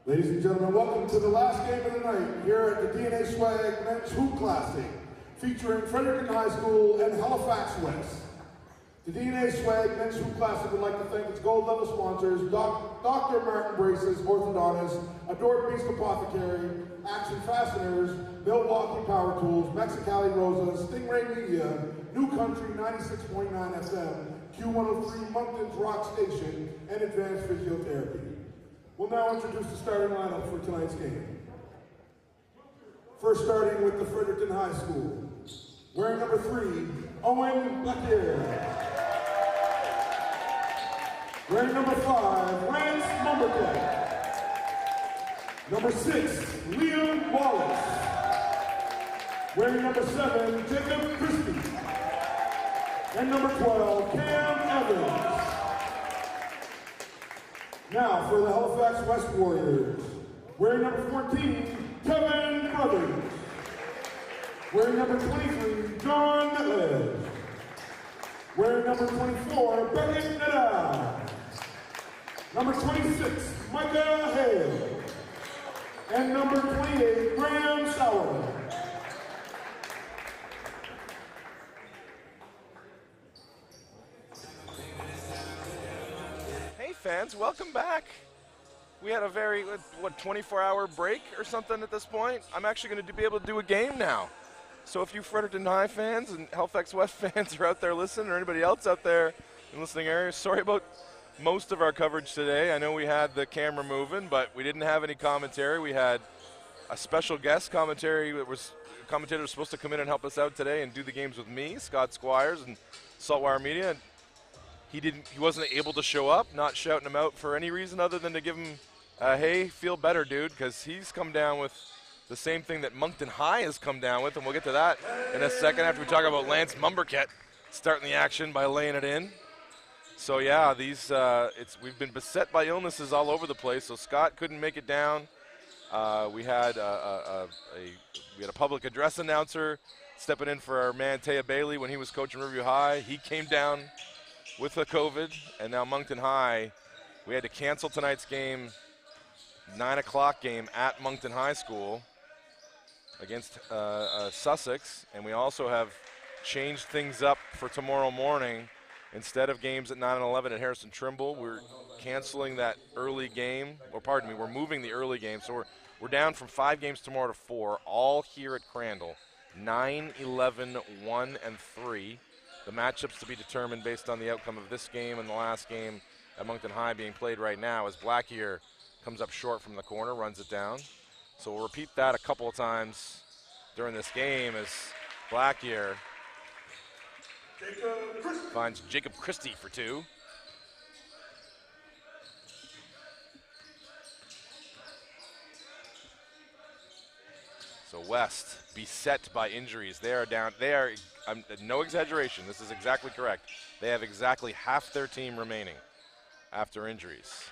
Ladies and gentlemen, welcome to the last game of the night here at the DNA Swag Men's Hoop Classic, featuring Fredericton High School and Halifax West. The DNA Swag Men's Hoop Classic would like to thank its gold level sponsors, Dr. Martin Braces, Orthodontist, Adored Beast Apothecary, Action Fasteners, Milwaukee Power Tools, Mexicali Rosa, Stingray Media, New Country 96.9 FM, Q103 Moncton's Rock Station, and Advanced Physiotherapy. We'll now introduce the starting lineup for tonight's game. First, starting with the Fredericton High School. Wearing number 3, Owen Blackyer. Wearing number 5, Lance Mumberton. Number 6, Liam Wallace. Wearing number 7, Jacob Christie. And number 12, Cam Evans. Now for the Halifax West Warriors. Wearing number 14, Kevin Brothers. Wearing number 23, John Netledge. Wearing number 24, Beckett Nadal. Number 26, Micah Hale. And number 28, Graham Sauer. Hey fans, welcome back. We had a very, 24-hour break or something at this point. I'm actually going to be able to do a game now. So if you Fredericton High fans and Halifax West fans are out there listening, or anybody else out there in the listening area, sorry about most of our coverage today. I know we had the camera moving, but we didn't have any commentary. We had a special guest commentator was supposed to come in and help us out today and do the games with me, Scott Squires, and Saltwire Media. And he wasn't able to show up, not shouting him out for any reason other than to give him, hey, feel better, dude, because he's come down with the same thing that Moncton High has come down with, and we'll get to that in a second after we talk about Lance Mumberket starting the action by laying it in. So yeah, we've been beset by illnesses all over the place. So Scott couldn't make it down. We had a public address announcer stepping in for our man Taya Bailey when he was coaching Riverview High. He came down with the COVID, and now Moncton High, we had to cancel tonight's game, 9 o'clock game at Moncton High School against Sussex, and we also have changed things up for tomorrow morning. Instead of games at 9 and 11 at Harrison Trimble, we're canceling that early game, we're moving the early game, so we're down from 5 games tomorrow to 4, all here at Crandall, 9, 11, 1, and 3. The matchups to be determined based on the outcome of this game and the last game at Moncton High being played right now as Blackyer comes up short from the corner, runs it down. So we'll repeat that a couple of times during this game as Blackyer finds Jacob Christie for 2. So West beset by injuries. They are down. No exaggeration. This is exactly correct. They have exactly half their team remaining after injuries.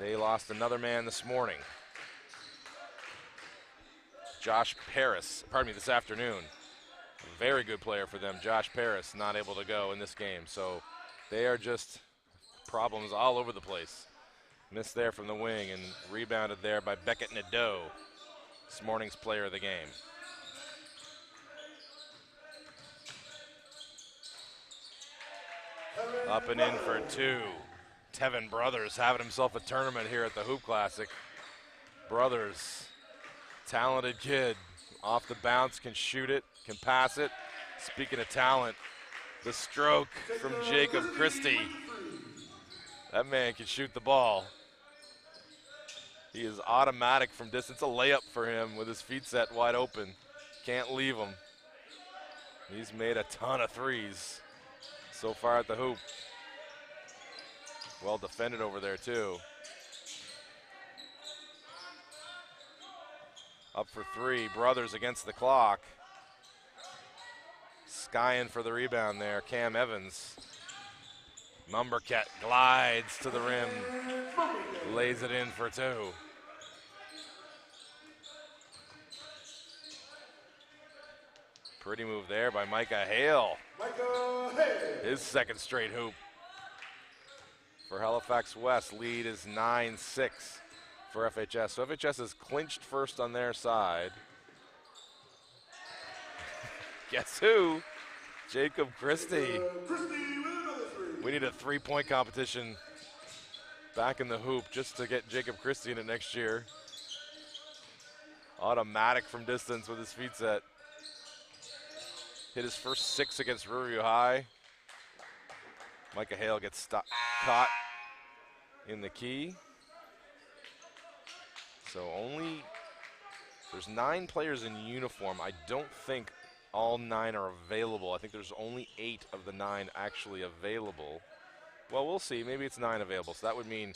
They lost another man this morning. This afternoon. A very good player for them. Josh Paris not able to go in this game. So they are just problems all over the place. Missed there from the wing and rebounded there by Beckett Nadeau, this morning's player of the game. Up and in for 2. Tevin Brothers having himself a tournament here at the Hoop Classic. Brothers, talented kid, off the bounce, can shoot it, can pass it. Speaking of talent, the stroke from Jacob Christie. That man can shoot the ball. He is automatic from distance. A layup for him with his feet set wide open. Can't leave him. He's made a ton of threes so far at the hoop. Well defended over there too. Up for 3, Brothers against the clock. Skying for the rebound there, Cam Evans. Mumberket glides to the rim, lays it in for 2. Pretty move there by Micah Hale. His second straight hoop. for Halifax West. Lead is 9-6 for FHS. So FHS has clinched first on their side. Guess who? Jacob Christie. We need a 3-point competition back in the hoop just to get Jacob Christie in it next year. Automatic from distance with his feet set. Hit his first 6 against Riverview High. Micah Hale gets caught in the key. So there's 9 players in uniform. I don't think all 9 are available. I think there's only 8 of the 9 actually available. Well, we'll see. Maybe it's 9 available. So that would mean,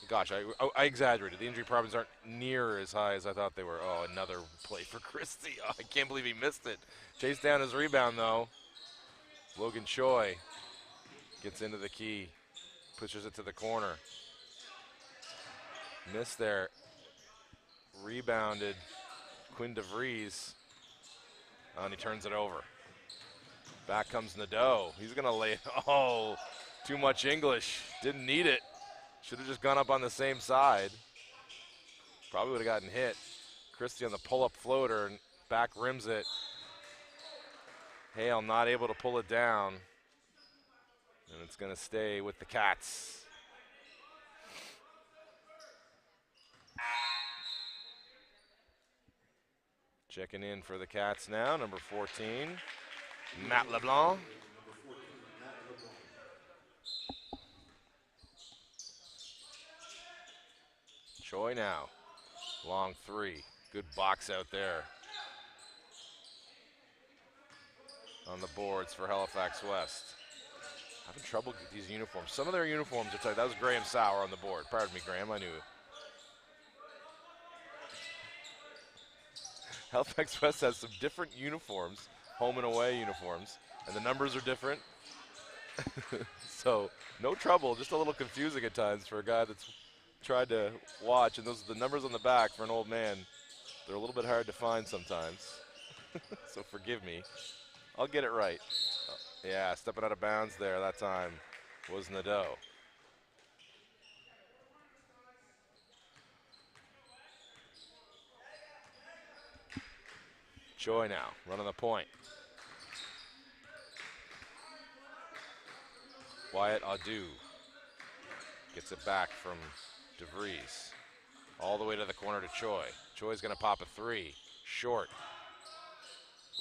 gosh, I exaggerated. The injury problems aren't near as high as I thought they were. Oh, another play for Christie. Oh, I can't believe he missed it. Chased down his rebound, though. Logan Choi gets into the key, pushes it to the corner. Missed there. Rebounded Quinn DeVries. And he turns it over. Back comes Nadeau. He's going to lay it. Oh, too much English. Didn't need it. Should have just gone up on the same side. Probably would have gotten hit. Christie on the pull-up floater and back rims it. Hale not able to pull it down. And it's going to stay with the Cats. Checking in for the Cats now, number 14, Matt LeBlanc. Choi now, long 3. Good box out there. On the boards for Halifax West. Having trouble with these uniforms. Some of their uniforms are tight. That was Graham Sauer on the board. Pardon me, Graham, I knew it. Halifax West has some different uniforms, home and away uniforms, and the numbers are different. So no trouble, just a little confusing at times for a guy that's tried to watch. And the numbers on the back for an old man, they're a little bit hard to find sometimes. So forgive me. I'll get it right. Yeah, stepping out of bounds there that time was Nadeau. Choi now, running the point. Wyatt Adu gets it back from DeVries. All the way to the corner to Choi. Choi's gonna pop a 3, short.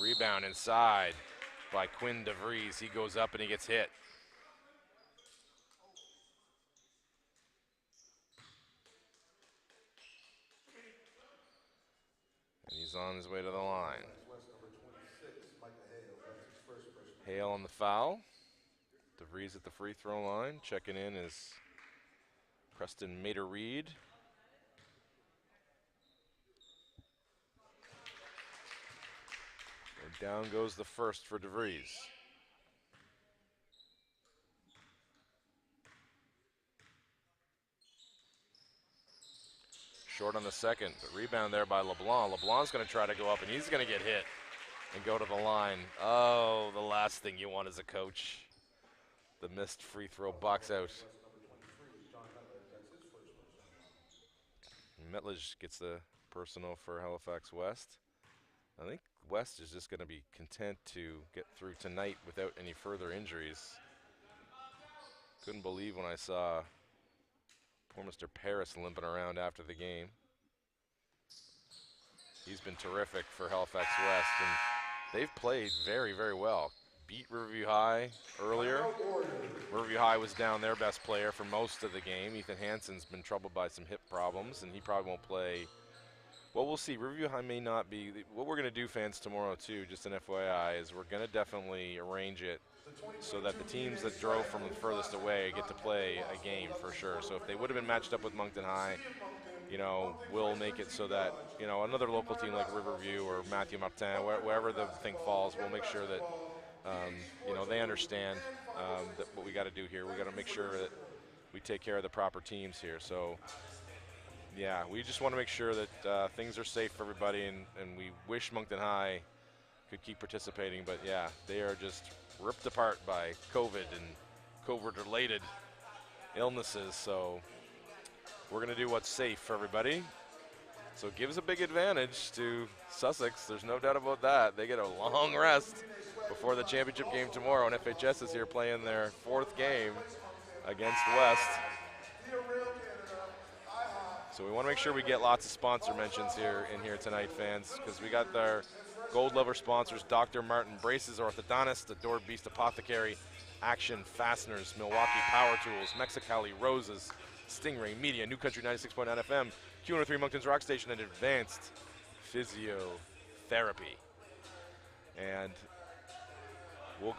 Rebound inside by Quinn DeVries. He goes up and he gets hit. And he's on his way to the line. Hale on the foul. DeVries at the free throw line. Checking in is Preston Mater-Reed. And down goes the first for DeVries. Short on the second, but rebound there by LeBlanc. LeBlanc's going to try to go up, and he's going to get hit and go to the line. Oh, the last thing you want as a coach. The missed free throw box out. Metledge gets the personal for Halifax West. I think West is just going to be content to get through tonight without any further injuries. Couldn't believe when I saw poor Mr. Paris limping around after the game. He's been terrific for Halifax West, and they've played very, very well. Beat Riverview High earlier. Riverview High was down their best player for most of the game. Ethan Hansen's been troubled by some hip problems, and he probably won't play. Well, we'll see. Riverview High may not be. What we're going to do, fans, tomorrow, too, just an FYI, is we're going to definitely arrange it so that the teams that drove from the furthest away get to play a game for sure. So if they would have been matched up with Moncton High, you know, we'll make it so that, you know, another local team like Riverview or Matthew Martin, wherever the thing falls, we'll make sure that, you know, they understand that what we got to do here. We got to make sure that we take care of the proper teams here. So, yeah, we just want to make sure that things are safe for everybody, and we wish Moncton High could keep participating, but yeah, they are just ripped apart by COVID and COVID-related illnesses, so we're going to do what's safe for everybody. So it gives a big advantage to Sussex. There's no doubt about that. They get a long rest before the championship game tomorrow, and FHS is here playing their 4th game against West. So we want to make sure we get lots of sponsor mentions here tonight, fans, because we got their gold lever sponsors: Dr. Martin Braces Orthodontist, Adored Beast Apothecary, Action Fasteners, Milwaukee Power Tools, Mexicali Roses, Stingray Media, New Country 96.9 FM, Q103 Moncton's Rock Station, and Advanced Physiotherapy. And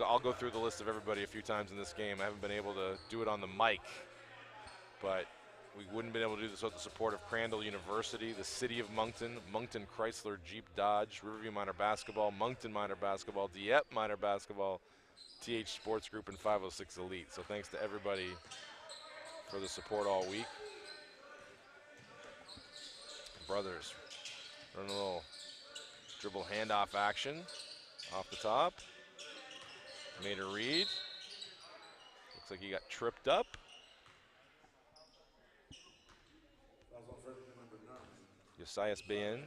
I'll go through the list of everybody a few times in this game. I haven't been able to do it on the mic, but we wouldn't have been able to do this without the support of Crandall University, the City of Moncton, Moncton Chrysler Jeep Dodge, Riverview Minor Basketball, Moncton Minor Basketball, Dieppe Minor Basketball, TH Sports Group, and 506 Elite. So thanks to everybody for the support all week. Brothers running a little dribble handoff action off the top. Made a read. Looks like he got tripped up. Josias Bayen.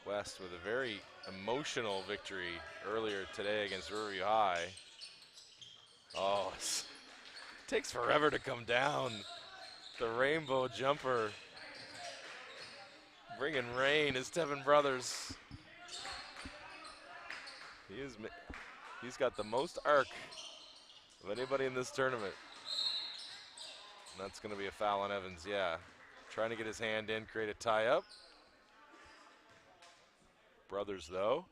West with a very emotional victory earlier today against Riverview High. Oh, it takes forever to come down. The rainbow jumper. Bringing rain is Tevin Brothers. He's got the most arc of anybody in this tournament. And that's going to be a foul on Evans, yeah. Trying to get his hand in, create a tie-up. Brothers, though,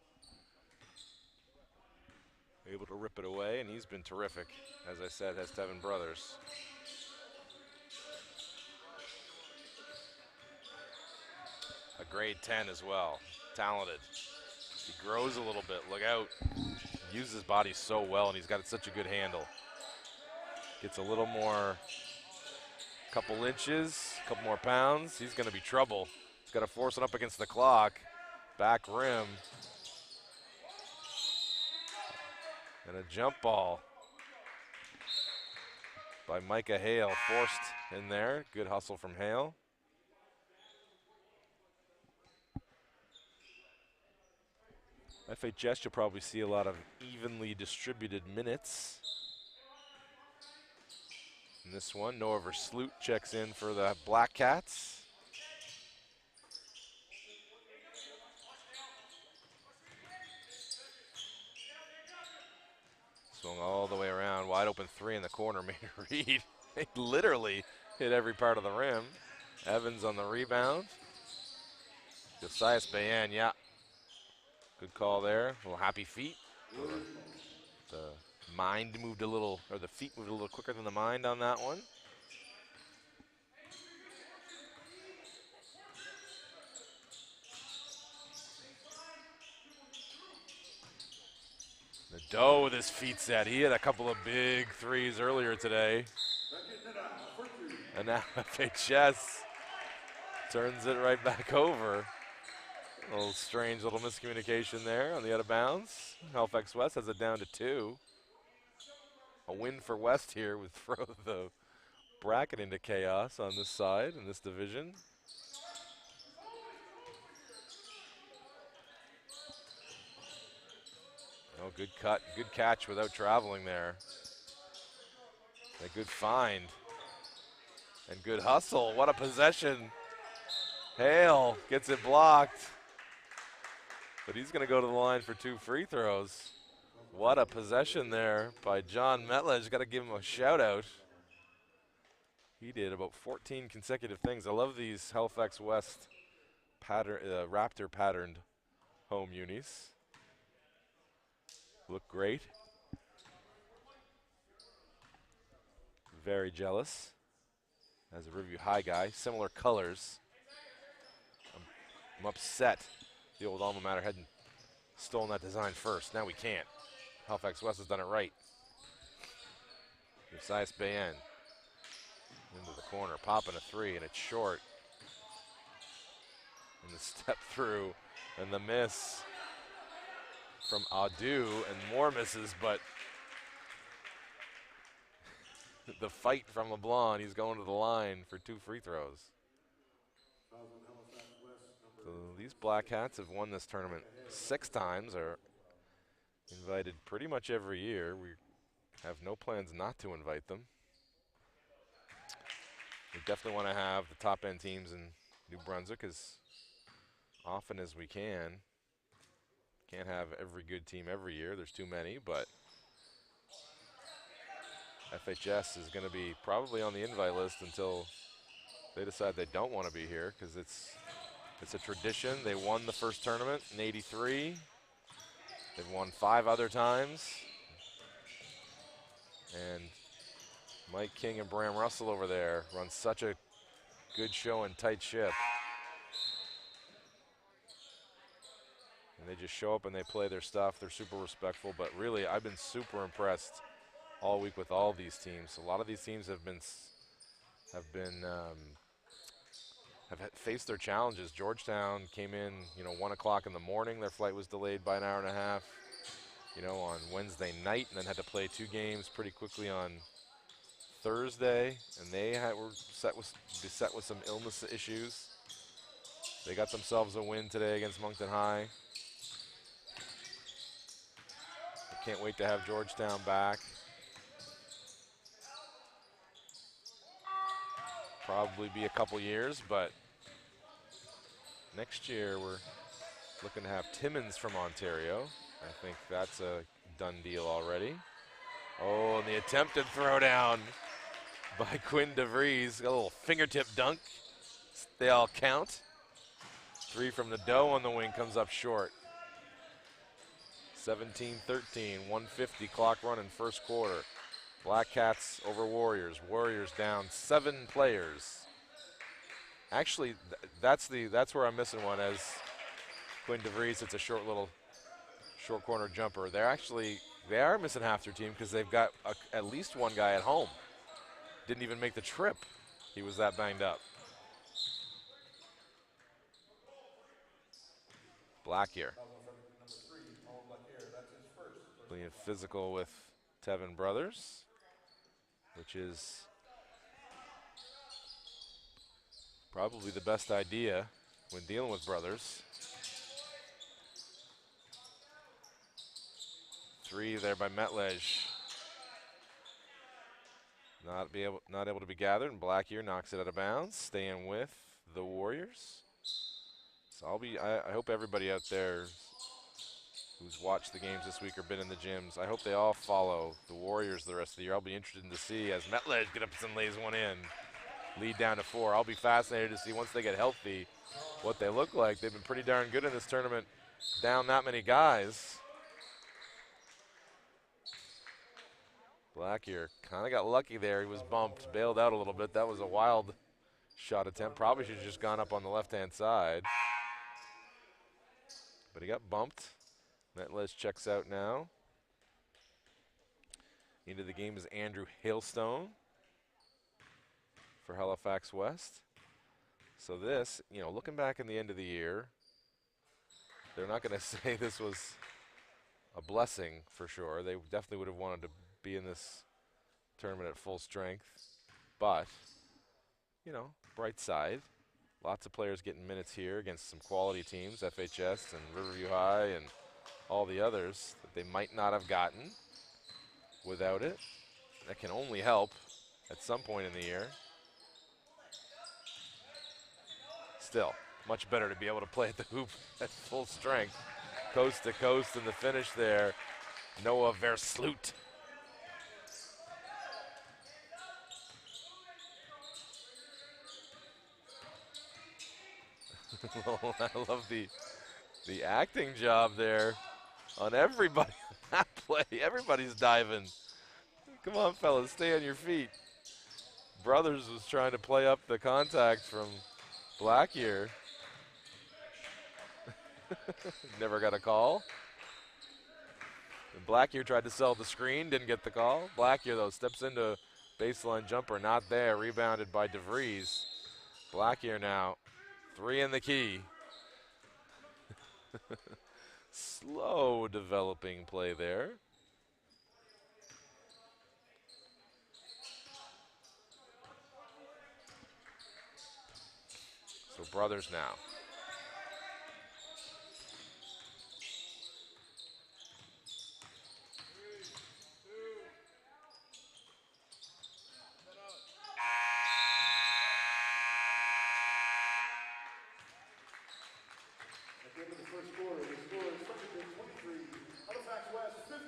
able to rip it away, and he's been terrific. As I said, has Tevin Brothers. A grade 10 as well, talented. He grows a little bit, look out. Uses his body so well, and he's got such a good handle. Gets a little more, couple inches, couple more pounds. He's going to be trouble. He's got to force it up against the clock. Back rim. And a jump ball by Micah Hale, forced in there. Good hustle from Hale. FHS, you'll probably see a lot of evenly distributed minutes. In this one, Noah Versloot checks in for the Black Cats. Swung all the way around, wide open 3 in the corner, made a read. He literally hit every part of the rim. Evans on the rebound. Josias Bayen, yeah. Good call there. A little happy feet. The mind moved a little, or the feet moved a little quicker than the mind on that one. Nadeau with his feet set. He had a couple of big threes earlier today. And now FHS turns it right back over. A little strange little miscommunication there on the out of bounds. Halifax West has it down to 2. A win for West here would throw the bracket into chaos on this side in this division. Oh, good cut, good catch without traveling there. A good find. And good hustle, what a possession. Hale gets it blocked. But he's going to go to the line for 2 free throws. What a possession there by John Metledge. Got to give him a shout out. He did about 14 consecutive things. I love these Halifax West pattern, Raptor patterned home unis. Look great. Very jealous as a Riverview High guy. Similar colors. I'm upset the old alma mater hadn't stolen that design first. Now we can't. Halifax West has done it right. Josias Bayen into the corner, popping a 3, and it's short. And the step through and the miss from Adu, and more misses, but the fight from LeBlanc, he's going to the line for 2 free throws. So these Black Hats have won this tournament 6 times, are invited pretty much every year. We have no plans not to invite them. We definitely want to have the top end teams in New Brunswick as often as we can. Can't have every good team every year, there's too many, but FHS is going to be probably on the invite list until they decide they don't want to be here, because it's a tradition. They won the first tournament in '83. They've won 5 other times. And Mike King and Bram Russell over there run such a good show and tight ship. And they just show up and they play their stuff. They're super respectful, but really I've been super impressed all week with all these teams. A lot of these teams have faced their challenges. Georgetown came in, 1 o'clock in the morning. Their flight was delayed by an hour and a half, on Wednesday night, and then had to play 2 games pretty quickly on Thursday. And they were beset with some illness issues. They got themselves a win today against Moncton High. I can't wait to have Georgetown back. Probably be a couple years, but next year we're looking to have Timmins from Ontario. I think that's a done deal already. Oh, and the attempted throwdown by Quinn DeVries. A little fingertip dunk. They all count. 3 from the Doe on the wing comes up short. 17-13, 150 clock run in first quarter. Black Cats over Warriors. Warriors down 7 players. Actually, that's where I'm missing one, as Quinn DeVries hits a short corner jumper. They are missing half their team because they've got at least one guy at home. Didn't even make the trip. He was that banged up. Blackier. Being physical with Tevin Brothers, which is probably the best idea when dealing with brothers. 3 there by Metlej. Not able to be gathered, and Blackier knocks it out of bounds, staying with the Warriors. So I hope everybody out there who's watched the games this week or been in the gyms, I hope they all follow the Warriors the rest of the year. I'll be interested to see as Metlej gets up and lays one in. Lead down to 4. I'll be fascinated to see once they get healthy what they look like. They've been pretty darn good in this tournament, down that many guys. Blackier kind of got lucky there. He was bumped, bailed out a little bit. That was a wild shot attempt. Probably should have just gone up on the left-hand side. But he got bumped. Metlej checks out now. Into the game is Andrew Hailstone for Halifax West. So this, looking back in the end of the year, they're not going to say this was a blessing for sure. They definitely would have wanted to be in this tournament at full strength. But, bright side. Lots of players getting minutes here against some quality teams, FHS and Riverview High and all the others that they might not have gotten without it. That can only help at some point in the year. Still, much better to be able to play at the hoop at full strength. Coast to coast in the finish there, Noah Versloot. I love the acting job there on everybody. That play, everybody's diving. Come on, fellas, stay on your feet. Brothers was trying to play up the contact from Blackier. Never got a call. And Blackier tried to sell the screen, didn't get the call. Blackier, though, steps into baseline jumper, not there, rebounded by DeVries. Blackier now, 3 in the key. Slow developing play there. So brothers now. At the end of the first quarter, the score is Fredericton 23, Halifax West 15.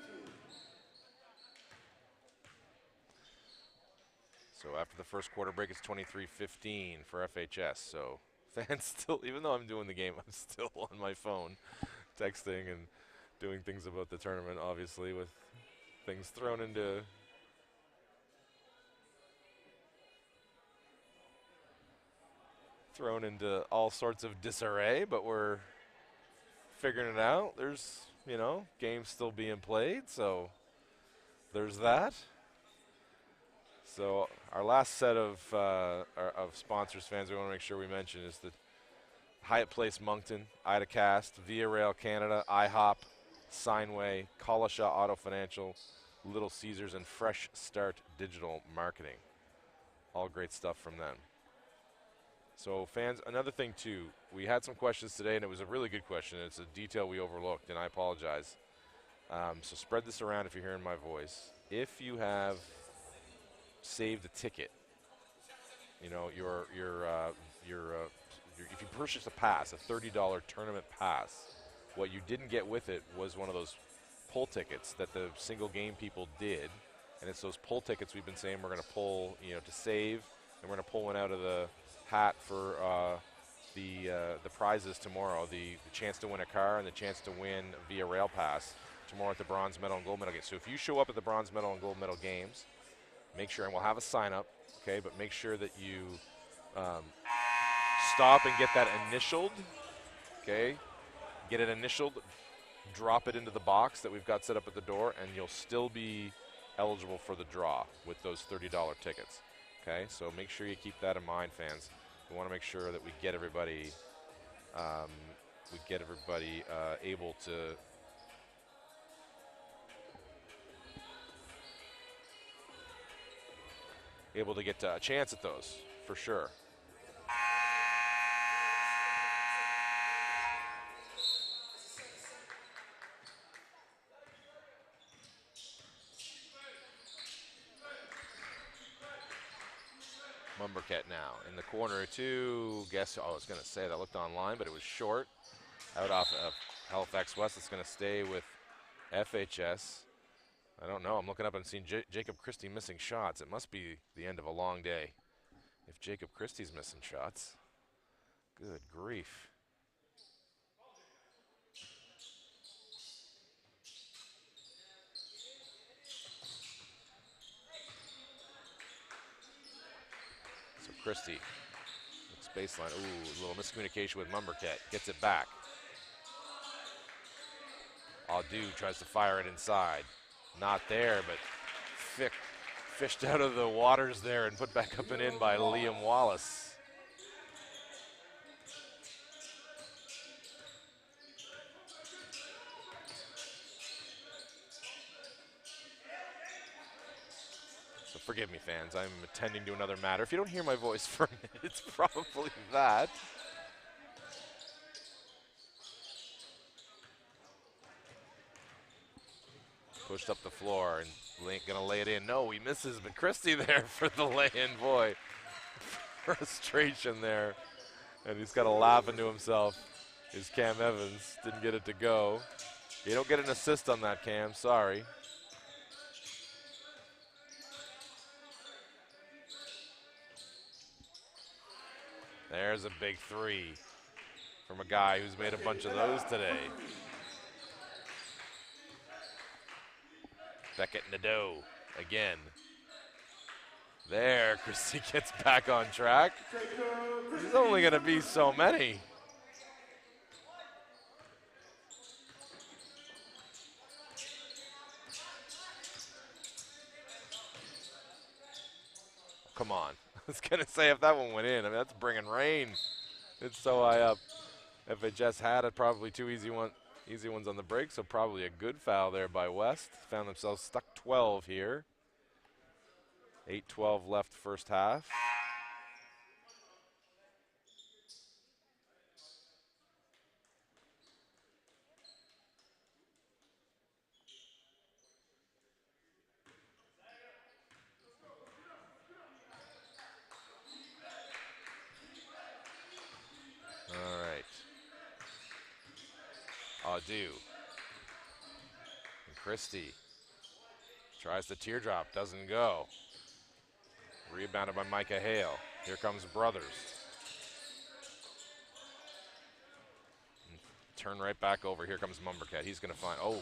So after the first quarter break, it's 23-15 for FHS. So fans still, even though I'm doing the game, I'm still on my phone, texting and doing things about the tournament, obviously, with things thrown into all sorts of disarray, but we're figuring it out. There's, you know, games still being played, so there's that. So our last set of sponsors, fans, we want to make sure we mention is the Hyatt Place Moncton, IDACast, Via Rail Canada, IHOP, Signway, Collishaw Auto Financial, Little Caesars, and Fresh Start Digital Marketing. All great stuff from them. So fans, another thing too, we had some questions today, and it was a really good question. It's a detail we overlooked, and I apologize. So spread this around if you're hearing my voice. If you have saved a ticket, you know, if you purchase a pass, a $30 tournament pass, what you didn't get with it was one of those pull tickets that the single game people did, and it's those pull tickets we've been saying we're going to pull, you know, to save, and we're going to pull one out of the hat for the prizes tomorrow, the chance to win a car and the chance to win via rail pass tomorrow at the bronze medal and gold medal games. So if you show up at the bronze medal and gold medal games, make sure, and we'll have a sign up, okay, but make sure that you stop and get that initialed, okay, get it initialed, drop it into the box that we've got set up at the door, and you'll still be eligible for the draw with those $30 tickets, okay? So make sure you keep that in mind, fans. We want to make sure that we get everybody, able to get a chance at those, for sure. Mumberket now in the corner too. I was going to say that looked online, but it was short. Out off of Halifax West. It's going to stay with FHS. I don't know. I'm looking up and seeing Jacob Christie missing shots. It must be the end of a long day if Jacob Christie's missing shots. Good grief. So Christie looks baseline. Ooh, a little miscommunication with Mumberket. Gets it back. Audu tries to fire it inside. Not there, but fished out of the waters there and put back up and in by Liam Wallace. So forgive me, fans. I'm attending to another matter. If you don't hear my voice for a minute, it's probably that. Pushed up the floor and gonna lay it in. No, he misses, but Christie there for the lay-in. Boy, frustration there. And he's got to laugh into himself. Is Cam Evans. Didn't get it to go. You don't get an assist on that, Cam. Sorry. There's a big three from a guy who's made a bunch of those today. Beckett Nadeau again. There, Christie gets back on track. There's only going to be so many. Come on. I was going to say if that one went in, I mean, that's bringing rain. It's so high up. FHS had probably two easy ones on the break, so probably a good foul there by West. Found themselves stuck 12 here. 8:12 left first half. All right. Adu. And Christie tries the teardrop, doesn't go. Rebounded by Micah Hale. Here comes Brothers. Turn right back over. Here comes Mumbercat. He's going to find, oh,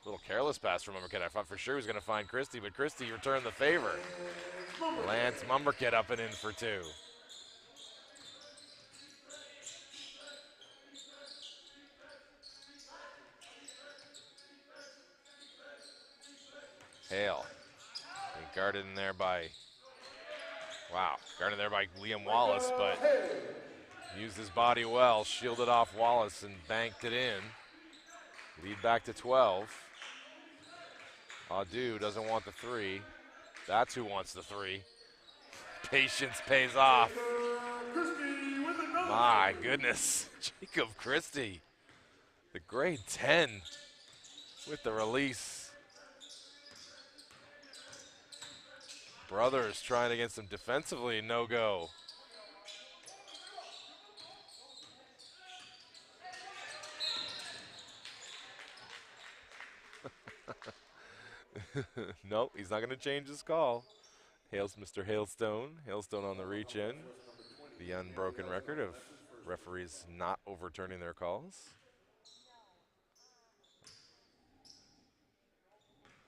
little careless pass from Mumbercat. I thought for sure he was going to find Christie, but Christie returned the favor. Lance Mumbercat up and in for two. Hale. And guarded in there by, wow, guarded there by Liam Wallace, but used his body well, shielded off Wallace and banked it in. Lead back to 12. Adu doesn't want the three. That's who wants the three. Patience pays off. My goodness, Jacob Christie, the grade 10 with the release. Brothers trying against him defensively, no go. Nope, he's not going to change his call. Hails Mr. Hailstone. Hailstone on the reach in. The unbroken record of referees not overturning their calls.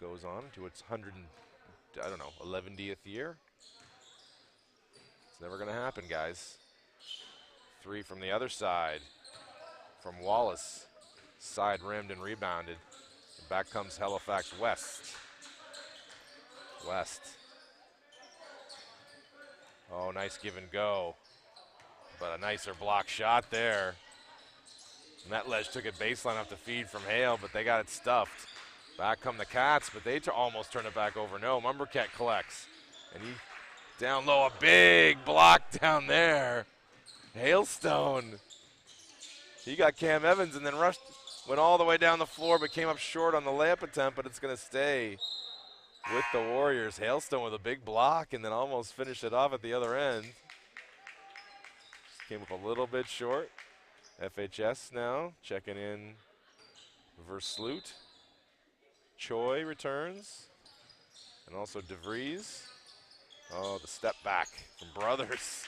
Goes on to its 11th year. It's never going to happen, guys. Three from the other side from Wallace. Side rimmed and rebounded. And back comes Halifax West. Oh, nice give and go. But a nicer block shot there. And that ledge took it baseline off the feed from Hale, but they got it stuffed. Back come the Cats, but they almost turn it back over. No, Mumbercat collects. And he down low, a big block down there. Hailstone. He got Cam Evans and then went all the way down the floor, but came up short on the layup attempt, but it's going to stay with the Warriors. Hailstone with a big block and then almost finished it off at the other end. Just came up a little bit short. FHS now checking in Versloot. Choi returns. And also DeVries. Oh, the step back from Brothers.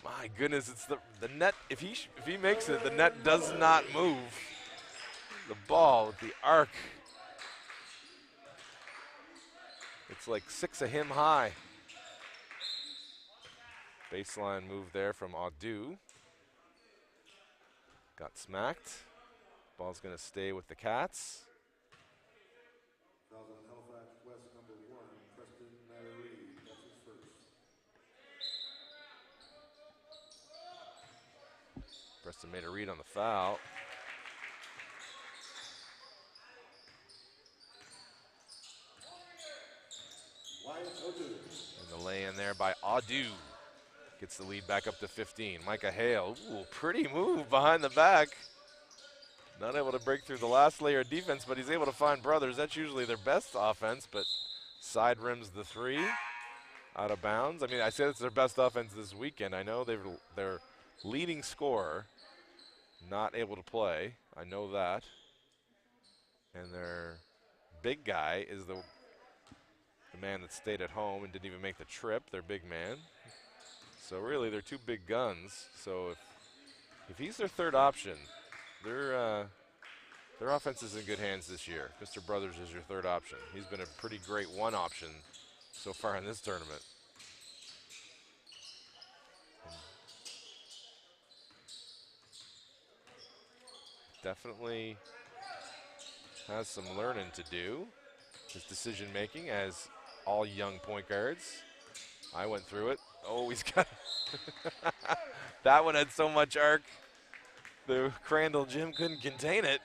My goodness, it's the net. If he makes it, the net does not move. The ball with the arc. It's like 6 of him high. Baseline move there from Adu. Got smacked. Ball's going to stay with the Cats. Halifax West #1, Preston Mattery. That's his first. Preston made a read on the foul. And the lay-in there by Adu. Gets the lead back up to 15. Micah Hale, ooh, pretty move behind the back. Not able to break through the last layer of defense, but he's able to find Brothers. That's usually their best offense, but side rims the three. Out of bounds. I mean, I said it's their best offense this weekend. I know their leading scorer not able to play. I know that. And their big guy is the man that stayed at home and didn't even make the trip, their big man. So really, they're two big guns. So if he's their third option, their offense is in good hands this year. Mr. Brothers is your third option. He's been a pretty great one option so far in this tournament. Definitely has some learning to do. His decision making, as all young point guards. I went through it. Oh, he's got that one had so much arc. The Crandall gym couldn't contain it.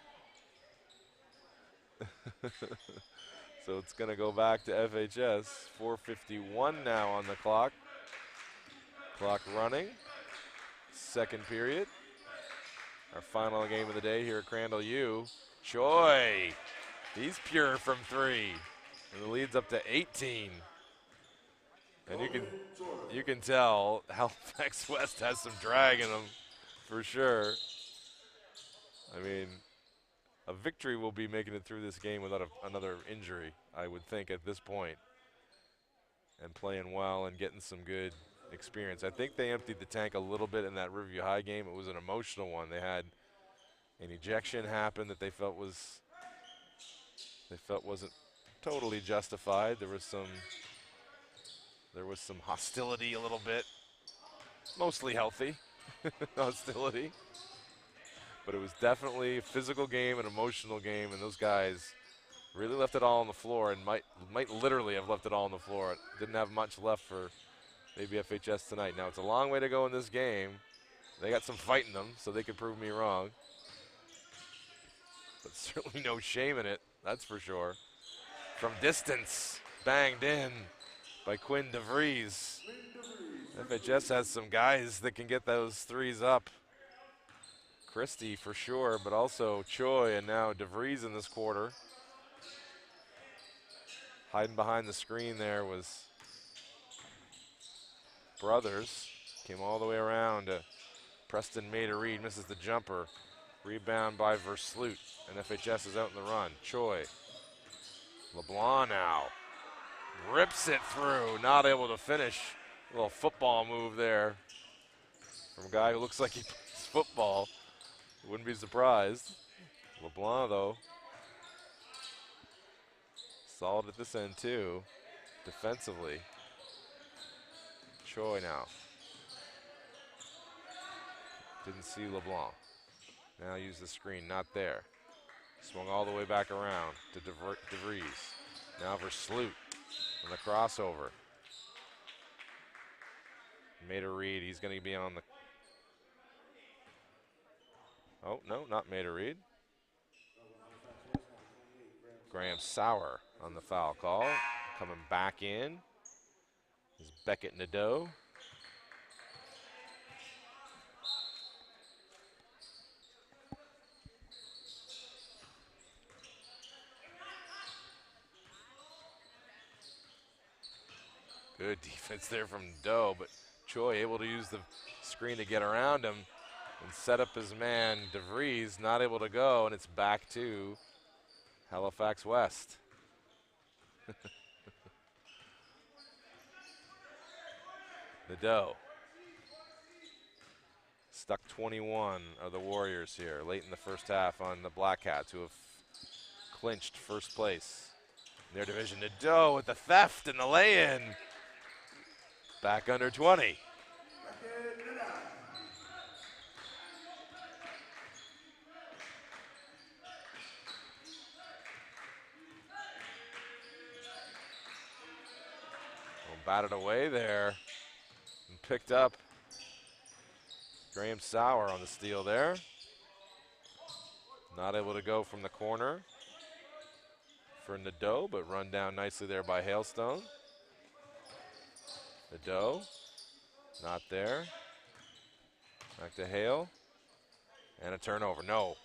So it's going to go back to FHS. 4:51 now on the clock. Clock running. Second period. Our final game of the day here at Crandall U. Choi. He's pure from three. And the lead's up to 18. And you can tell Halifax West has some drag in them for sure. I mean, a victory will be making it through this game without another injury, I would think, at this point. And playing well and getting some good experience. I think they emptied the tank a little bit in that Riverview High game. It was an emotional one. They had an ejection happen that they felt wasn't totally justified. There was some hostility a little bit, mostly healthy hostility. But it was definitely a physical game, an emotional game, and those guys really left it all on the floor and might literally have left it all on the floor. Didn't have much left for maybe FHS tonight. Now, it's a long way to go in this game. They got some fight in them, so they could prove me wrong. But certainly no shame in it, that's for sure. From distance, banged in by Quinn DeVries. FHS has some guys that can get those threes up. Christie for sure, but also Choi and now DeVries in this quarter. Hiding behind the screen there was Brothers. Came all the way around to Preston Mater-Reed, misses the jumper. Rebound by Versloot, and FHS is out in the run. Choi. LeBlanc now. Rips it through, not able to finish. A little football move there from a guy who looks like he plays football. Wouldn't be surprised. LeBlanc, though, solid at this end, too, defensively. Choi now. Didn't see LeBlanc. Now use the screen, not there. Swung all the way back around to DeVries. Now Versloot on the crossover. Mater-Reed, he's going to be on the... Oh, no, not Mater-Reed. Graham Sauer on the foul call. Coming back in is Beckett Nadeau. Good defense there from Doe, but Choi able to use the screen to get around him and set up his man, DeVries, not able to go, and it's back to Halifax West. Nadeau. Stuck 21 are the Warriors here late in the first half on the Black Hats, who have clinched first place in their division. Nadeau with the theft and the lay-in. Back under 20. Batted away there and picked up. Graham Sauer on the steal there. Not able to go from the corner for Nadeau, but run down nicely there by Hailstone. Nadeau, not there. Back to Hale. And a turnover. No.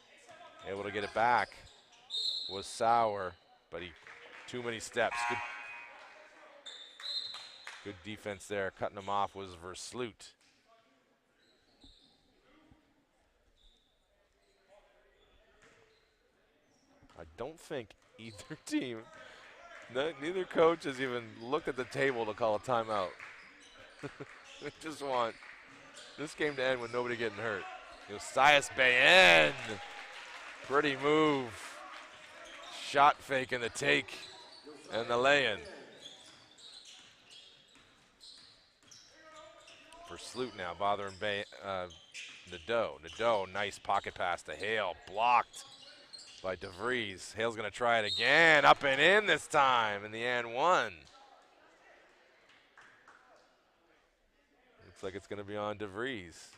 Able to get it back was Sauer, but too many steps. Good defense there. Cutting him off was Versloot. I don't think either team, neither coach has even looked at the table to call a timeout. They just want this game to end with nobody getting hurt. Josias Bayen. Pretty move. Shot fake in the take and the lay-in. Versloot now bothering Nadeau. Nadeau, nice pocket pass to Hale. Blocked by DeVries. Hale's going to try it again. Up and in this time in the and one. Looks like it's going to be on DeVries.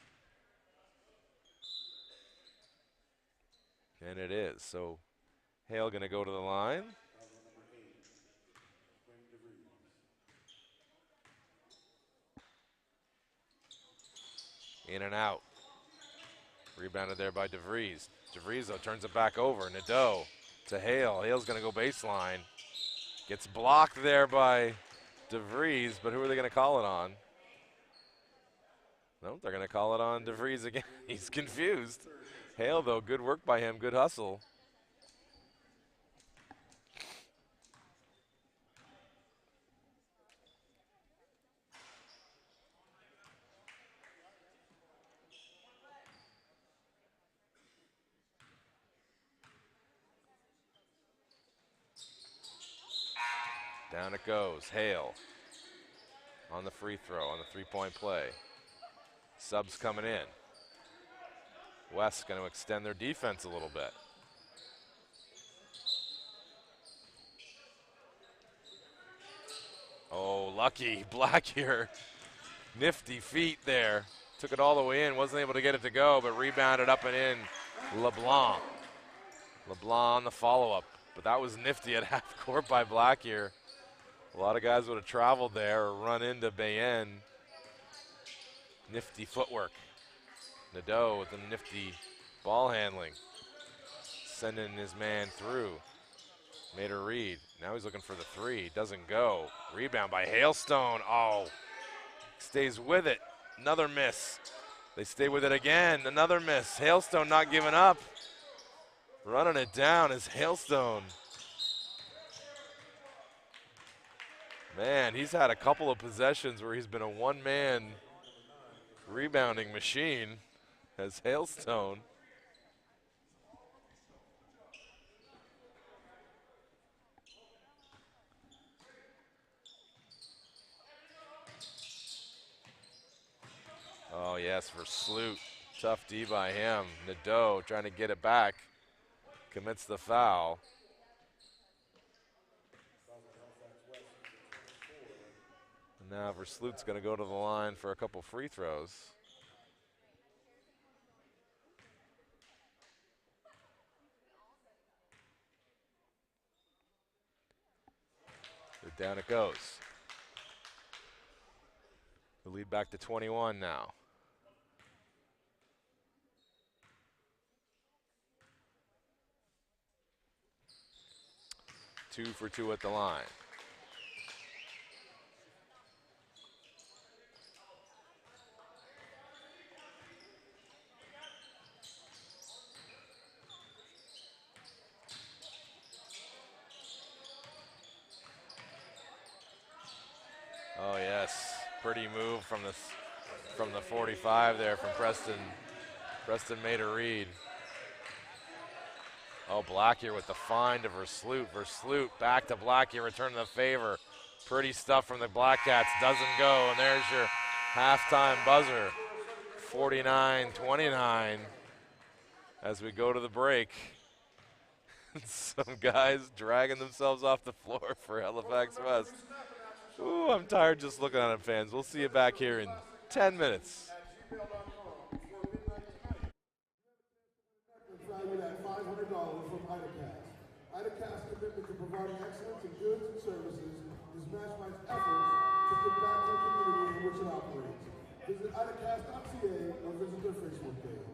And it is. So Hale going to go to the line. In and out. Rebounded there by DeVries. DeVries, though, turns it back over. Nadeau to Hale. Hale's going to go baseline. Gets blocked there by DeVries, but who are they going to call it on? No, they're going to call it on DeVries again. He's confused. Hale, though, good work by him. Good hustle. Down it goes. Hale on the free throw, on the three-point play. Subs coming in. West going to extend their defense a little bit. Oh, lucky Black here. Nifty feet there. Took it all the way in, wasn't able to get it to go, but rebounded up and in. LeBlanc. LeBlanc on the follow-up, but that was nifty at half court by Black here. A lot of guys would have traveled there or run into Bayen. Nifty footwork. Nadeau with the nifty ball handling. Sending his man through. Made a read. Now he's looking for the three. Doesn't go. Rebound by Hailstone. Oh, stays with it. Another miss. They stay with it again. Another miss. Hailstone not giving up. Running it down is Hailstone. Man, he's had a couple of possessions where he's been a one-man rebounding machine as Hailstone. Oh, yes, for Sloot. Tough D by him. Nadeau trying to get it back. Commits the foul. And now Versloot's going to go to the line for a couple free throws. Down it goes. The lead back to 21 now. Two for two at the line. Oh yes, pretty move from the 45 there from Preston. Preston made a read. Oh, Black here with the find of Versloot. Versloot back to Black here, returning the favor. Pretty stuff from the Black Cats, doesn't go, and there's your halftime buzzer. 49-29 as we go to the break. Some guys dragging themselves off the floor for Halifax West. Ooh, I'm tired just looking at it, fans. We'll see you back here in 10 minutes. Valued at $500 from IDACAST. IDACAST's commitment to providing excellence in goods and services is matched by its efforts to give back to the community in which it operates. Visit idacast.ca or visit their Facebook page.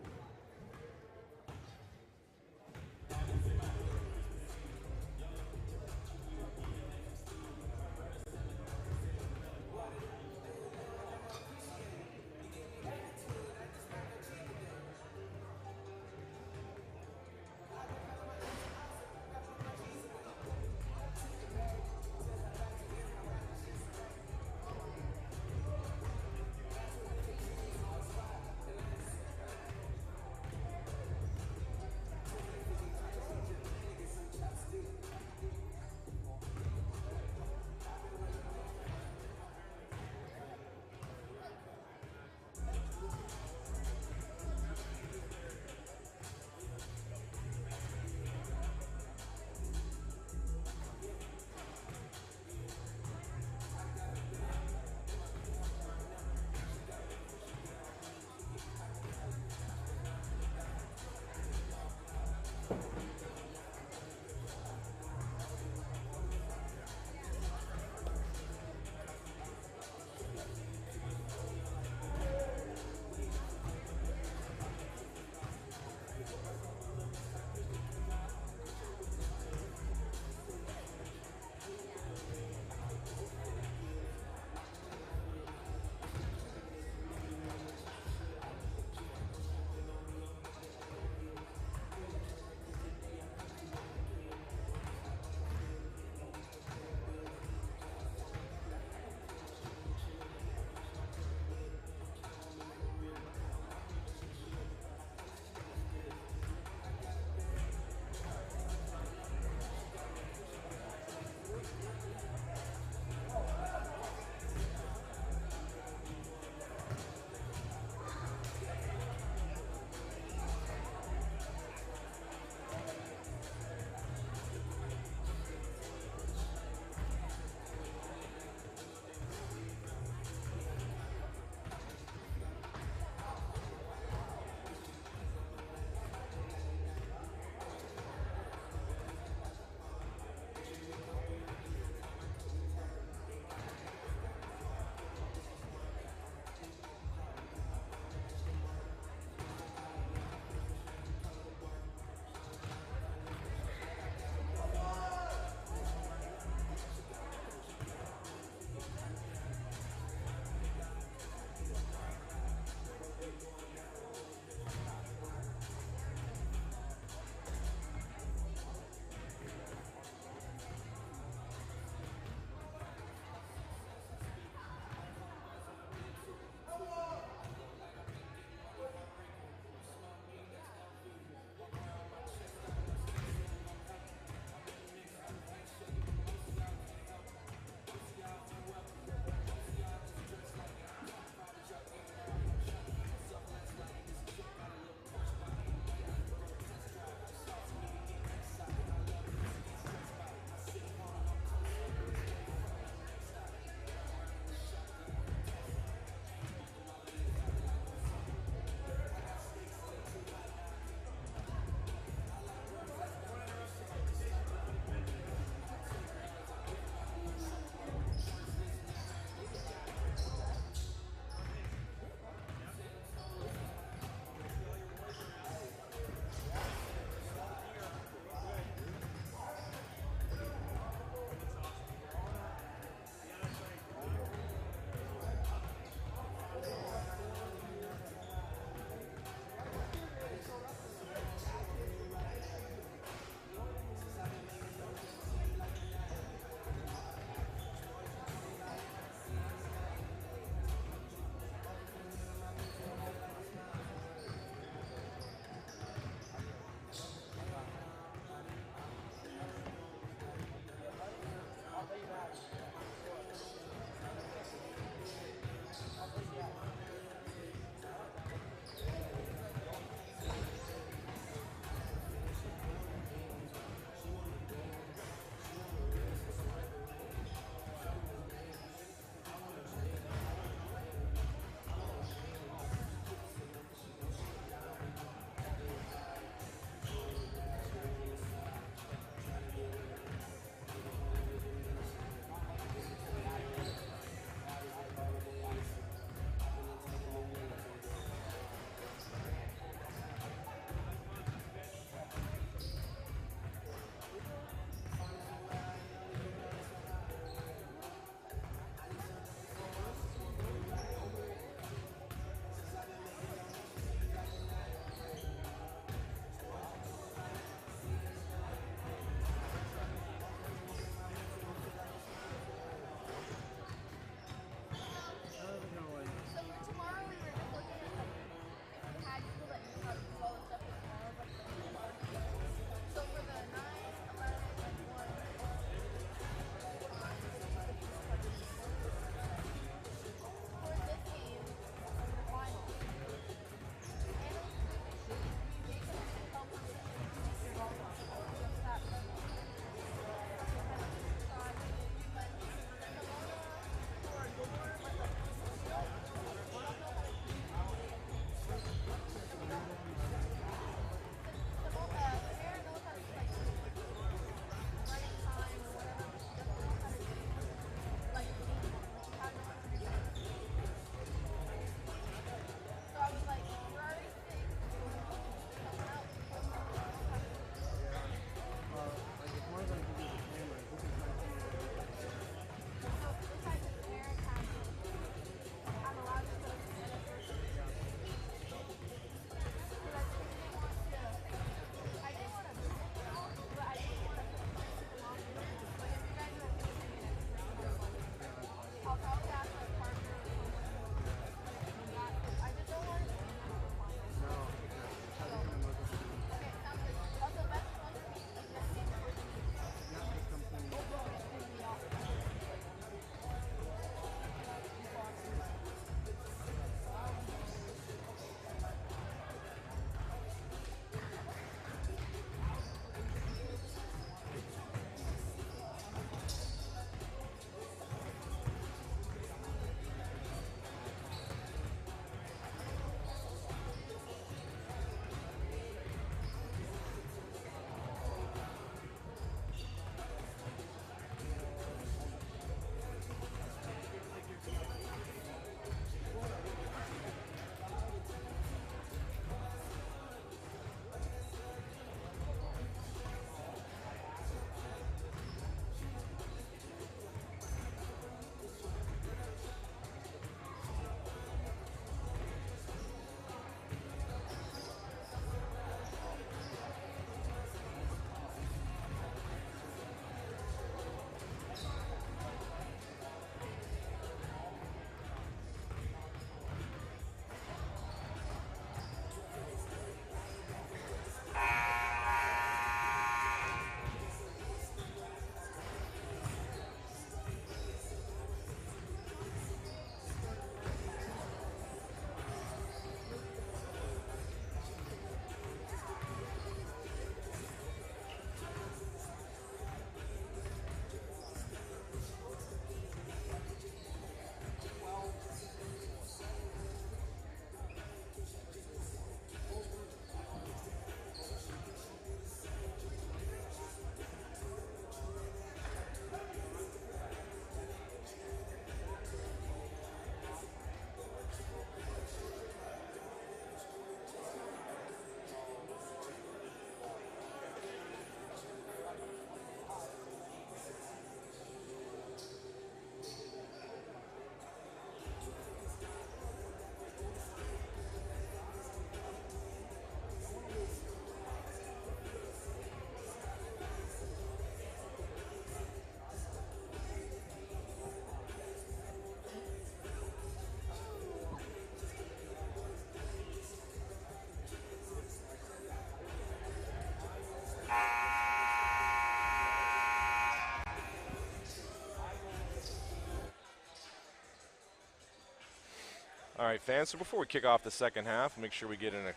right, fans, so before we kick off the second half, make sure we get in a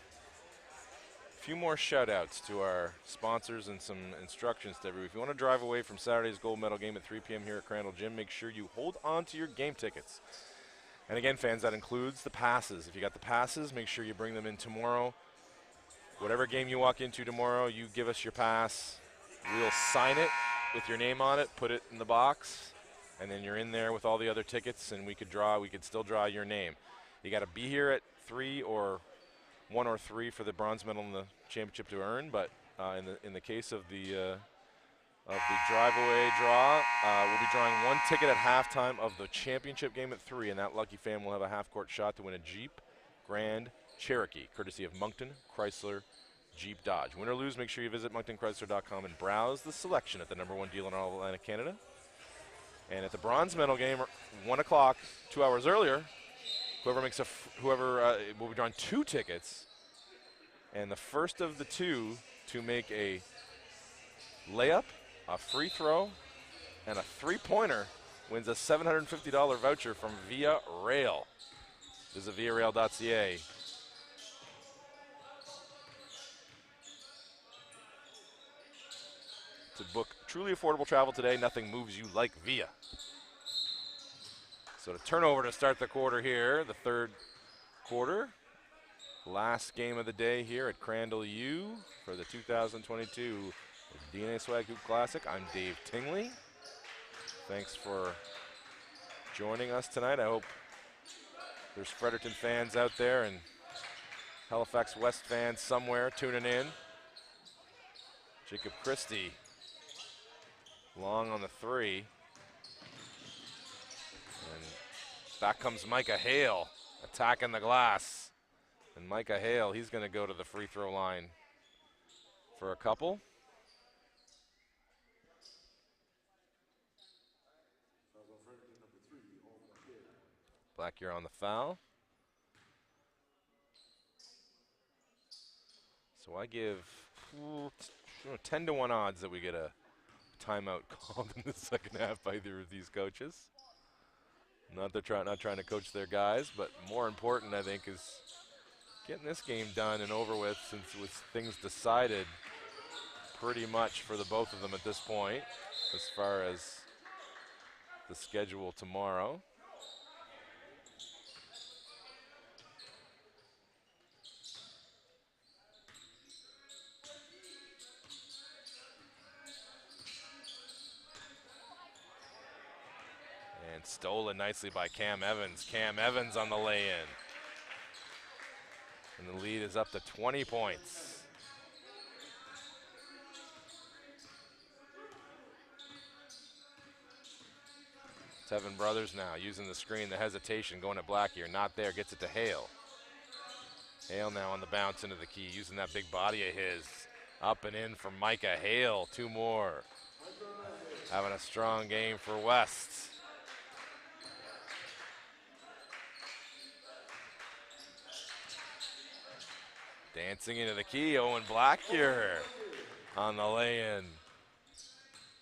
few more shout-outs to our sponsors and some instructions to everyone. If you want to drive away from Saturday's gold medal game at 3 p.m. here at Crandall Gym, make sure you hold on to your game tickets. And again, fans, that includes the passes. If you got the passes, make sure you bring them in tomorrow. Whatever game you walk into tomorrow, you give us your pass. We'll sign it with your name on it, put it in the box, and then you're in there with all the other tickets, and we could still draw your name. You got to be here at 3 or 1 or 3 for the bronze medal in the championship to earn, but in the case of the drive-away draw, we'll be drawing 1 ticket at halftime of the championship game at 3, and that lucky fan will have a half-court shot to win a Jeep Grand Cherokee, courtesy of Moncton Chrysler Jeep Dodge. Win or lose, make sure you visit monctonchrysler.com and browse the selection at the #1 dealer in all of Atlantic Canada. And at the bronze medal game, 1 o'clock, 2 hours earlier, whoever will be drawing 2 tickets, and the first of the 2 to make a layup, a free throw, and a 3-pointer wins a $750 voucher from Via Rail. Visit viarail.ca. To book truly affordable travel today, nothing moves you like Via. So to turnover to start the quarter here, the third quarter. Last game of the day here at Crandall U for the 2022 DNA Swag Hoop Classic. I'm Dave Tingley. Thanks for joining us tonight. I hope there's Fredericton fans out there and Halifax West fans somewhere tuning in. Jacob Christie long on the 3. And back comes Micah Hale attacking the glass. And Micah Hale, he's going to go to the free throw line for a couple. Blackyer on the foul. So I give 10-1 odds that we get a timeout called in the second half by either of these coaches. Not trying to coach their guys, but more important, I think, is getting this game done and over with, since with things decided pretty much for the both of them at this point as far as the schedule tomorrow. And stolen nicely by Cam Evans. Cam Evans on the lay-in. And the lead is up to 20 points. Tevin Brothers now using the screen, the hesitation, going at Blackyer. Not there, gets it to Hale. Hale now on the bounce into the key, using that big body of his. Up and in for Micah Hale, 2 more. Having a strong game for West. Dancing into the key, Owen Blackyer on the lay-in.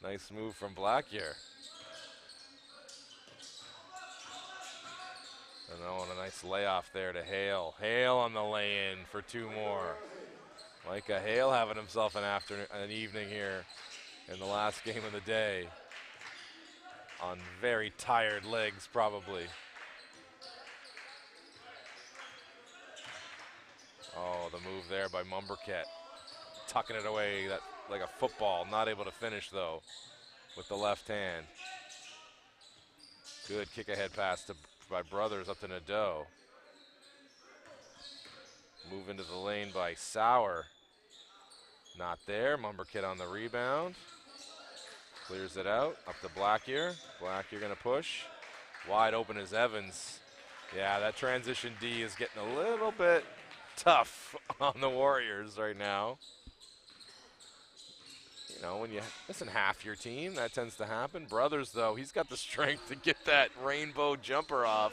Nice move from Blackyer. And Owen, a nice layoff there to Hale. Hale on the lay-in for 2 more. Micah Hale having himself an evening here in the last game of the day. On very tired legs, probably. Oh, the move there by Mumberket. Tucking it away like a football. Not able to finish, though, with the left hand. Good kick-ahead pass by Brothers up to Nadeau. Move into the lane by Sauer. Not there. Mumberket on the rebound. Clears it out. Up to Blackyer. Blackyer going to push. Wide open is Evans. Yeah, that transition D is getting a little bit tough on the Warriors right now. You know, when you listen half your team, that tends to happen. Brothers, though, he's got the strength to get that rainbow jumper off.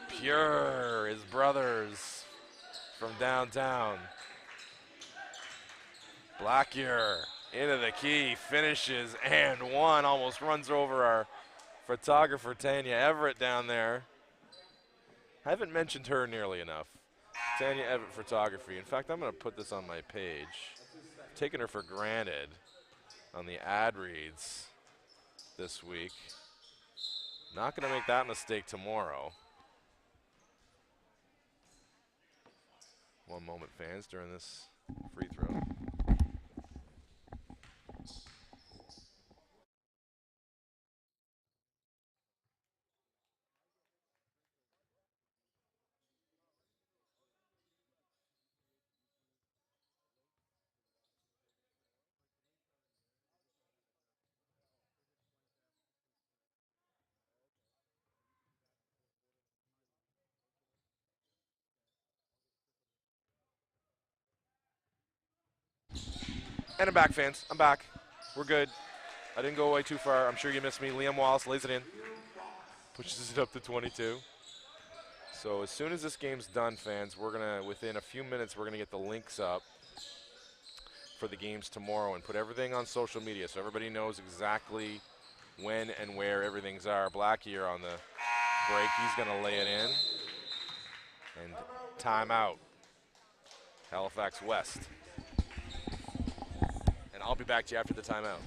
Pure is Brothers from downtown. Blackyer into the key, finishes, and 1. Almost runs over our photographer, Tanya Everett, down there. I haven't mentioned her nearly enough. Tanya Evett Photography. In fact, I'm going to put this on my page. Taking her for granted on the ad reads this week. Not going to make that mistake tomorrow. One moment, fans, during this free throw. And I'm back, fans. I'm back. We're good. I didn't go away too far. I'm sure you missed me. Liam Wallace lays it in. Pushes it up to 22. So as soon as this game's done, fans, we're going to, within a few minutes, we're going to get the links up for the games tomorrow and put everything on social media so everybody knows exactly when and where everything's are. Blackie here on the break. He's going to lay it in. And timeout. Halifax West. And I'll be back to you after the timeout.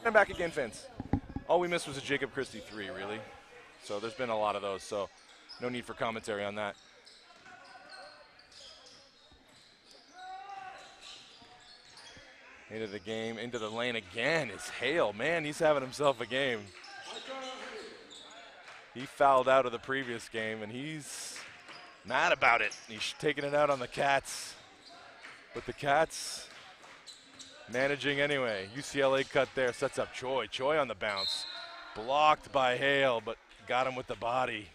And back again, fans. All we missed was a Jacob Christie 3, really. So there's been a lot of those, so no need for commentary on that. Into the game, into the lane again is Hale. Man, he's having himself a game. He fouled out of the previous game, and he's mad about it. He's taking it out on the Cats. But the Cats managing anyway. UCLA cut there, sets up Choi. Choi on the bounce. Blocked by Hale, but got him with the body.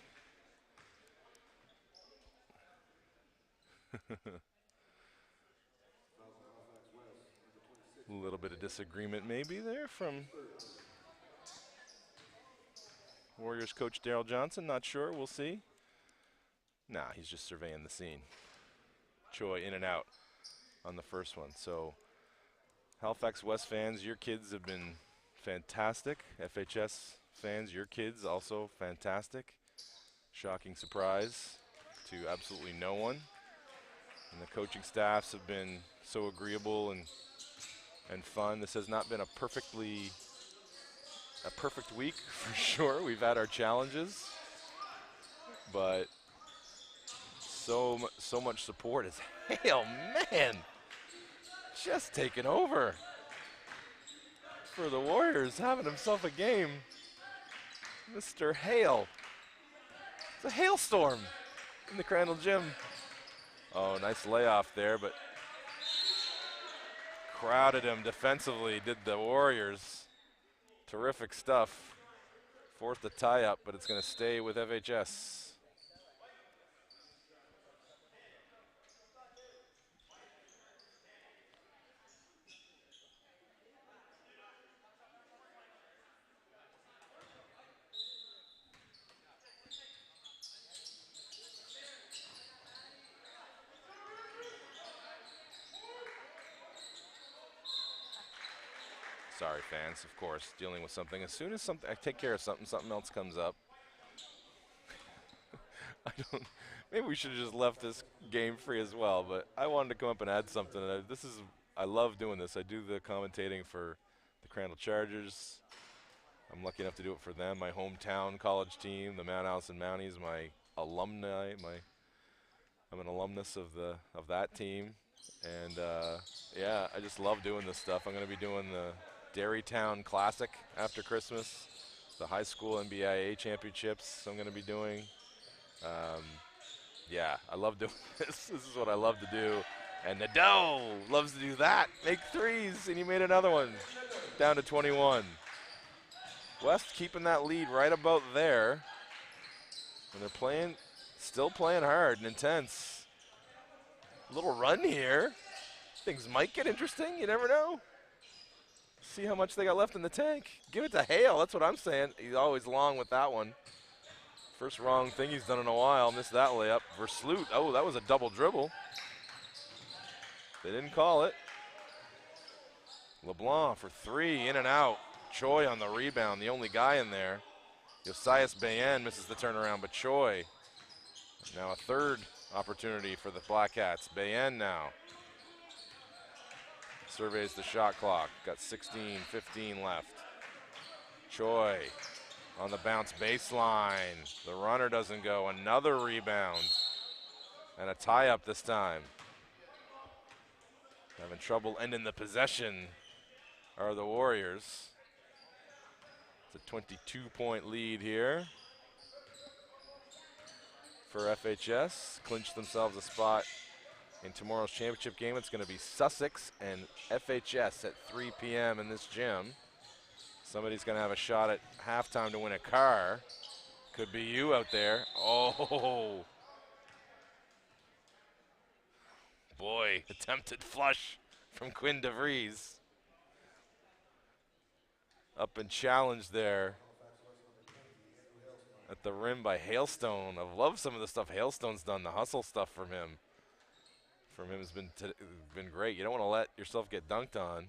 A little bit of disagreement maybe there from Warriors coach Daryl Johnson. Not sure. We'll see. Nah, he's just surveying the scene. Choi in and out on the first one. So Halifax West fans, your kids have been fantastic. FHS fans, your kids also fantastic. Shocking surprise to absolutely no one. And the coaching staffs have been so agreeable and fun. This has not been a perfect week for sure. We've had our challenges, but so much support is Hale, man, just taking over for the Warriors, having himself a game. Mr. Hale. It's a hailstorm in the Crandall gym. Oh, nice layoff there, but crowded him defensively, did the Warriors. Terrific stuff. Forced a tie-up, but it's going to stay with FHS. Sorry, fans, of course, dealing with something. As soon as something, I take care of something, something else comes up. Maybe we should have just left this game free as well, but I wanted to come up and add something. I love doing this. I do the commentating for the Crandall Chargers. I'm lucky enough to do it for them, my hometown college team, the Mount Allison Mounties, my alumni. I'm an alumnus of that team, and yeah, I just love doing this stuff. I'm going to be doing the Derrytown Classic after Christmas, the high school NBIA championships I'm going to be doing. Yeah, I love doing this. This is what I love to do. And Nadeau loves to do that. Make threes, and he made another one. Down to 21. West keeping that lead right about there. And they're still playing hard and intense. Little run here. Things might get interesting. You never know. See how much they got left in the tank. Give it to Hale. That's what I'm saying. He's always long with that one. First wrong thing he's done in a while. Missed that layup. Versloot. Oh, that was a double dribble. They didn't call it. LeBlanc for three, in and out. Choi on the rebound, the only guy in there. Josias Bayen misses the turnaround, but Choi. Now a third opportunity for the Black Hats. Bayen now. Surveys the shot clock. Got 16-15 left. Choi on the bounce baseline. The runner doesn't go. Another rebound. And a tie-up this time. Having trouble ending the possession are the Warriors. It's a 22-point lead here for FHS. Clinched themselves a spot in tomorrow's championship game. It's going to be Sussex and FHS at 3 p.m. in this gym. Somebody's going to have a shot at halftime to win a car. Could be you out there. Oh, boy, attempted flush from Quinn DeVries. Up and challenged there at the rim by Hailstone. I love some of the stuff Hailstone's done, the hustle stuff from him. Has been great. You don't want to let yourself get dunked on.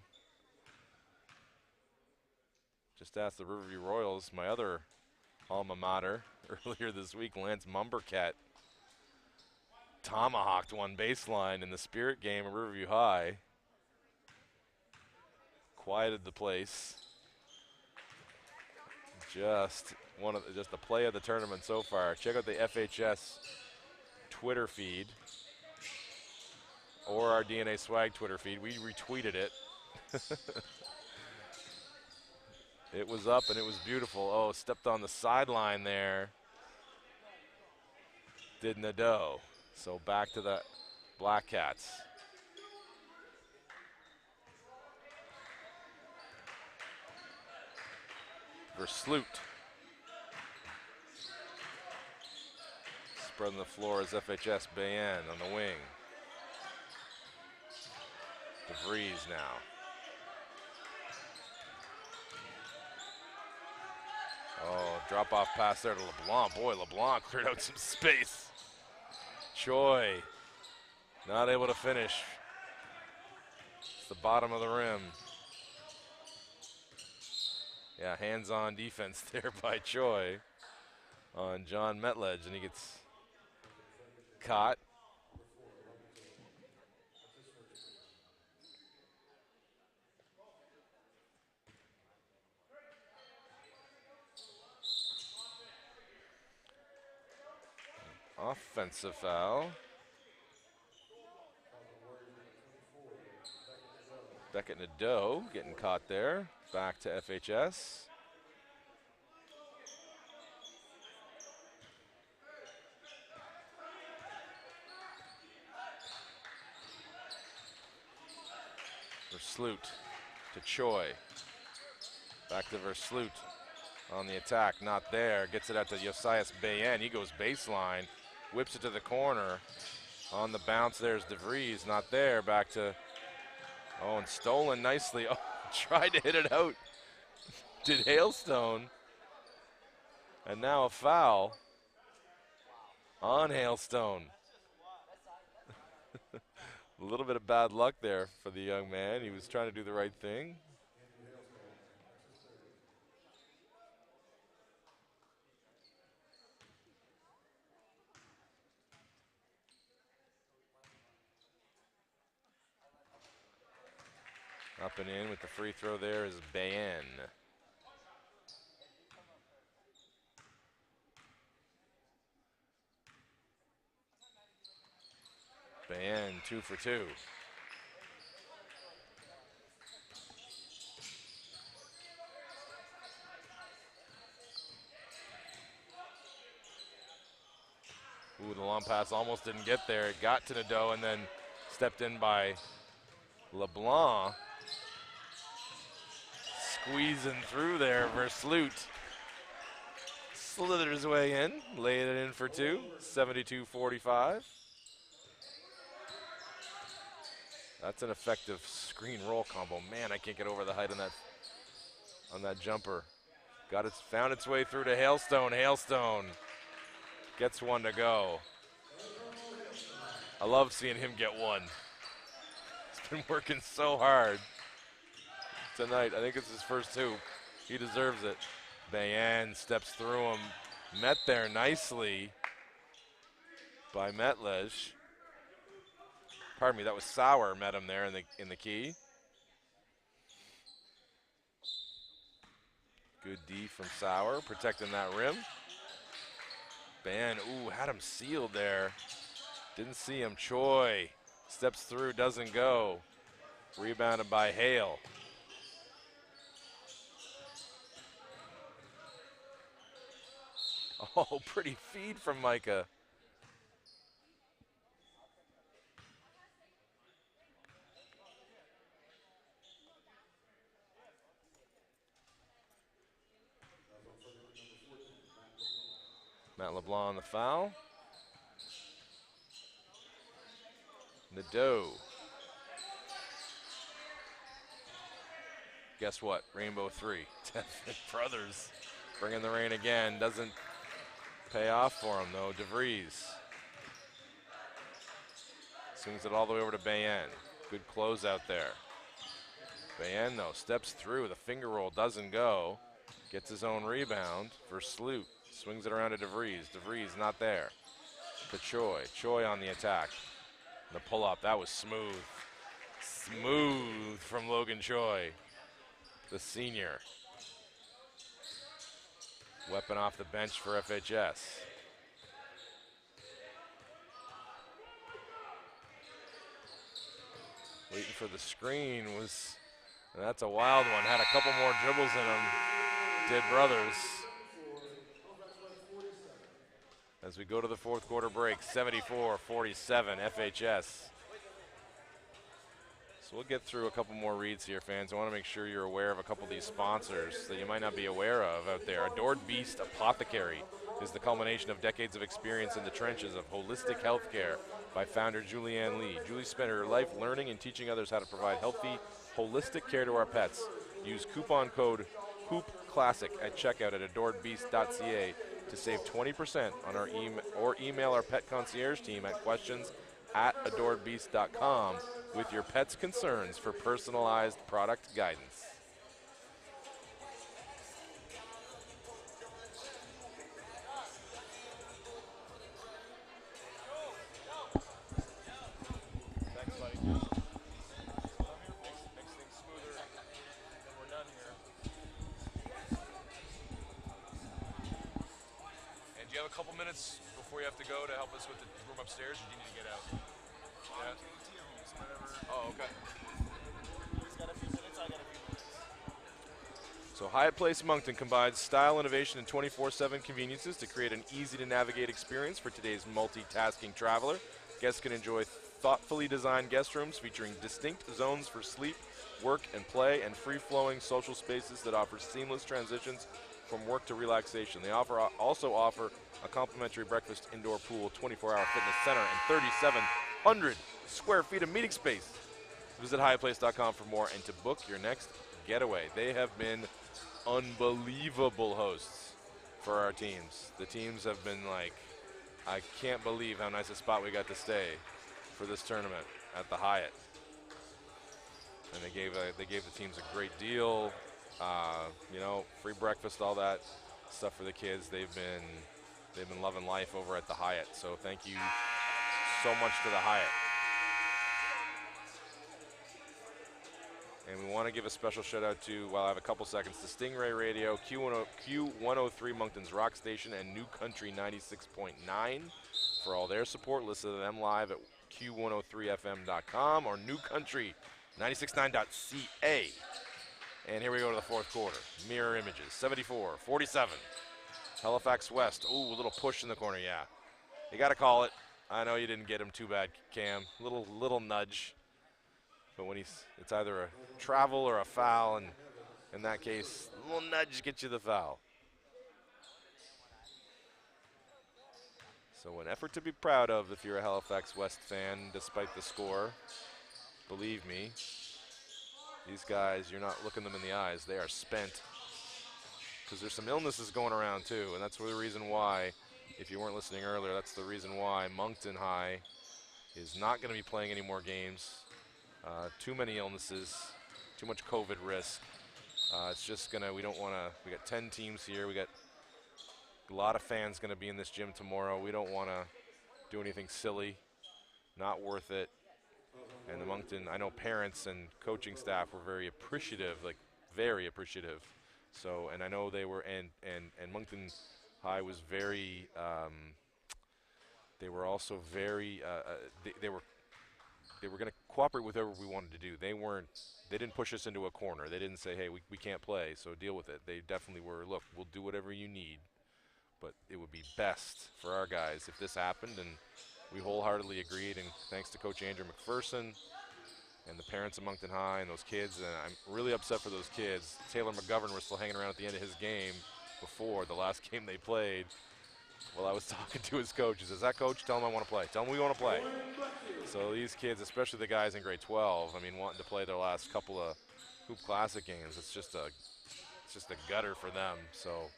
Just asked the Riverview Royals, my other alma mater, earlier this week. Lance Mumbercat tomahawked one baseline in the Spirit game at Riverview High. Quieted the place. Just the play of the tournament so far. Check out the FHS Twitter feed or our DNA Swag Twitter feed. We retweeted it. It was up and it was beautiful. Oh, stepped on the sideline there. Did Nadeau. So back to the Black Cats. Versloot. Spreading the floor is FHS Bayen on the wing. DeVries now. Oh, drop-off pass there to LeBlanc. Boy, LeBlanc cleared out some space. Choi not able to finish. It's the bottom of the rim. Yeah, hands-on defense there by Choi on John Metledge, and he gets caught. Offensive foul. Beckett Nadeau getting caught there. Back to FHS. Versloot to Choi. Back to Versloot on the attack, not there. Gets it out to Josias Bayen. He goes baseline, whips it to the corner. On the bounce, there's DeVries, not there. Back to, oh, and stolen nicely. Oh, tried to hit it out. Did Hailstone. And now a foul on Hailstone. A little bit of bad luck there for the young man. He was trying to do the right thing. Up and in with the free throw there is Bayen. Bayen 2 for 2. Ooh, the long pass almost didn't get there. It got to Nadeau and then stepped in by LeBlanc. Squeezing through there, Versloot. Slithers his way in, laid it in for 2, 72-45. That's an effective screen roll combo. Man, I can't get over the height on that jumper. Found its way through to Hailstone. Hailstone gets one to go. I love seeing him get one. He's been working so hard tonight. I think it's his first 2. He deserves it. Bayen steps through him. Met there nicely by Metlej. Pardon me, that was Sauer met him there in the key. Good D from Sauer, protecting that rim. Bayen, ooh, had him sealed there. Didn't see him. Choi steps through, doesn't go. Rebounded by Hale. Oh, pretty feed from Micah. Matt LeBlanc on the foul. Nadeau. Guess what? Rainbow 3. Brothers bringing the rain again. Doesn't pay off for him, though. DeVries swings it all the way over to Bayen. Good closeout there. Bayen, though, steps through. The finger roll doesn't go. Gets his own rebound for Sloot. Swings it around to DeVries. DeVries not there. To Choi. Choi on the attack. The pull-up, that was smooth. Smooth from Logan Choi, the senior. Weapon off the bench for FHS. Waiting for the screen was, and that's a wild one. Had a couple more dribbles in him, did Brothers. As we go to the fourth quarter break, 74-47, FHS. So we'll get through a couple more reads here, fans. I want to make sure you're aware of a couple of these sponsors that you might not be aware of out there. Adored Beast Apothecary is the culmination of decades of experience in the trenches of holistic healthcare by founder Julianne Lee. Julie spent her life learning and teaching others how to provide healthy, holistic care to our pets. Use coupon code HOOPClassic at checkout at adoredbeast.ca to save 20% on our email our pet concierge team at questions@adoredbeast.com with your pet's concerns for personalized product guidance. Thanks, buddy. Makes things smoother when we're done here. And do you have a couple minutes before you have to go to help us with the room upstairs, or do you need to get out? Yeah. Oh, okay. He's got a few minutes, I got a few minutes. So Hyatt Place Moncton combines style, innovation, and 24/7 conveniences to create an easy-to-navigate experience for today's multitasking traveler. Guests can enjoy thoughtfully designed guest rooms featuring distinct zones for sleep, work and play, and free-flowing social spaces that offer seamless transitions from work to relaxation. They also offer a complimentary breakfast, indoor pool, 24-hour fitness center, and 3,700 square feet of meeting space. Visit HighPlace.com for more and to book your next getaway. They have been unbelievable hosts for our teams. The teams have been like, I can't believe how nice a spot we got to stay for this tournament at the Hyatt. And they gave the teams a great deal, you know, free breakfast, all that stuff for the kids. They've been loving life over at the Hyatt. So thank you so much to the Hyatt. And we want to give a special shout out to, while I have a couple seconds, to Stingray Radio, Q103 Moncton's Rock Station, and New Country 96.9 for all their support. Listen to them live at Q103fm.com or New Country 969.ca. And here we go to the fourth quarter. Mirror images, 74-47. Halifax West. Ooh, a little push in the corner, yeah. You got to call it. I know you didn't get him too bad, Cam. Little nudge. But when it's either a travel or a foul, and in that case, a little nudge gets you the foul. So an effort to be proud of if you're a Halifax West fan, despite the score. Believe me, these guys, you're not looking them in the eyes. They are spent. Because there's some illnesses going around too, and that's the reason why, if you weren't listening earlier, that's the reason why Moncton High is not going to be playing any more games. Too many illnesses, too much COVID risk. It's just we don't want to, we got 10 teams here. We got a lot of fans going to be in this gym tomorrow. We don't want to do anything silly, not worth it. And the Moncton, I know parents and coaching staff were very appreciative, like very appreciative. So, and I know they were, and Moncton High was very, they were also very, they were going to cooperate with whatever we wanted to do. They didn't push us into a corner. They didn't say, hey, we can't play, so deal with it. They definitely were, look, we'll do whatever you need, but it would be best for our guys if this happened, and we wholeheartedly agreed, and thanks to Coach Andrew McPherson and the parents of Moncton High and those kids, and I'm really upset for those kids. Taylor McGovern was still hanging around at the end of his game before the last game they played. Well, I was talking to his coach. He says, that coach, tell him I want to play. Tell him we want to play. So these kids, especially the guys in grade 12, I mean, wanting to play their last couple of Hoop Classic games, it's just a gutter for them. So,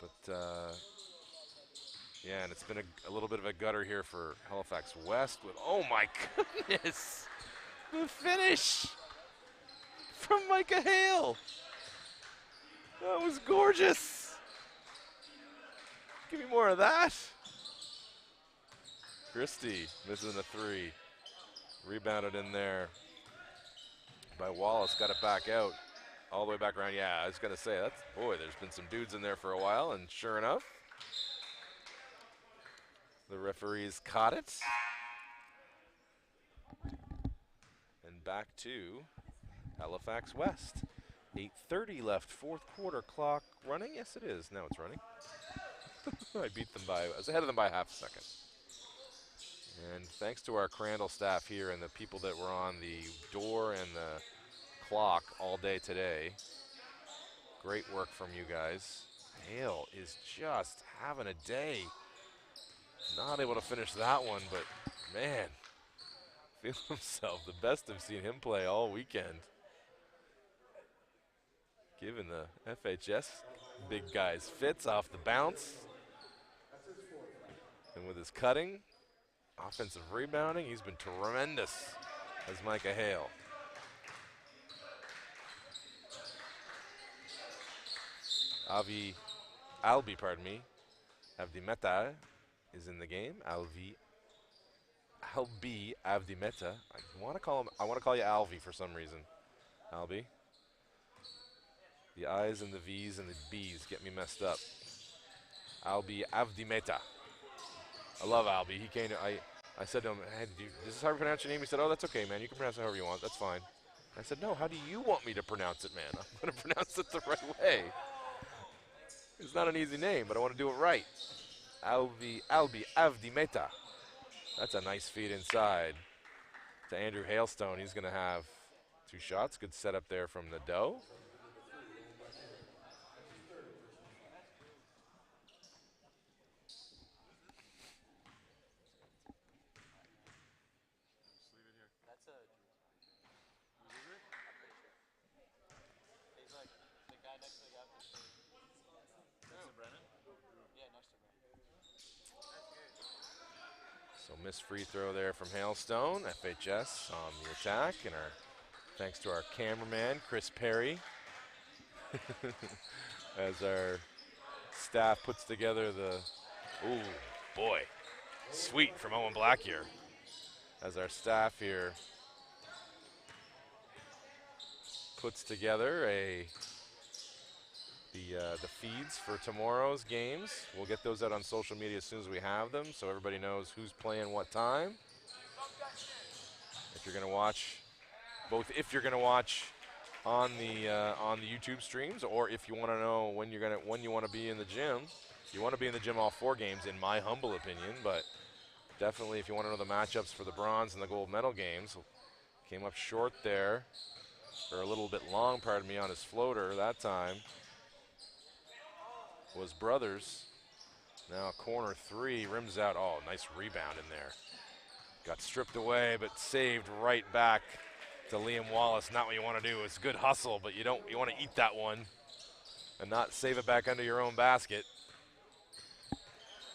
but yeah, and it's been a little bit of a gutter here for Halifax West with, oh my goodness, the finish from Micah Hale. That was gorgeous. Give me more of that. Christie missing a three. Rebounded in there by Wallace. Got it back out. All the way back around. Yeah, I was going to say, boy, there's been some dudes in there for a while, and sure enough, the referees caught it. And back to Halifax West. 8:30 left, fourth quarter, clock running. Yes, it is. Now it's running. I was ahead of them by half a second. And thanks to our Crandall staff here and the people that were on the door and the clock all day today. Great work from you guys. Hale is just having a day. Not able to finish that one, but man, feeling himself. The best I've seen him play all weekend. Giving the FHS big guys fits off the bounce. And with his cutting, offensive rebounding, he's been tremendous as Micah Hale. Albi Avdimeta is in the game. Albi Avdimeta. I want to call you Alvi for some reason. Albi. The I's and the V's and the B's get me messed up. Albi Avdimeta. I love Albi. He came to, I said to him, hey, is this how you pronounce your name? He said, oh, that's okay, man. You can pronounce it however you want. That's fine. I said, no, how do you want me to pronounce it, man? I'm going to pronounce it the right way. It's not an easy name, but I want to do it right. Albi Avdimeta. That's a nice feed inside. to Andrew Hailstone. He's going to have 2 shots. Good setup there from Nadeau. So missed free throw there from Hailstone. FHS on the attack, and thanks to our cameraman, Chris Perry, as our staff puts together the, ooh, boy, sweet from Owen Black here. As our staff here puts together the feeds for tomorrow's games. We'll get those out on social media as soon as we have them, so everybody knows who's playing what time. If you're going to watch, if you're going to watch on the YouTube streams, or if you want to know when you want to be in the gym. You want to be in the gym all 4 games, in my humble opinion, but definitely if you want to know the matchups for the bronze and the gold medal games. Came up short there, or a little bit long, pardon me, on his floater that time. Was Brothers. Now corner 3, rims out. Oh, nice rebound in there. Got stripped away, but saved right back to Liam Wallace. Not what you want to do. It's good hustle, but you want to eat that one and not save it back under your own basket.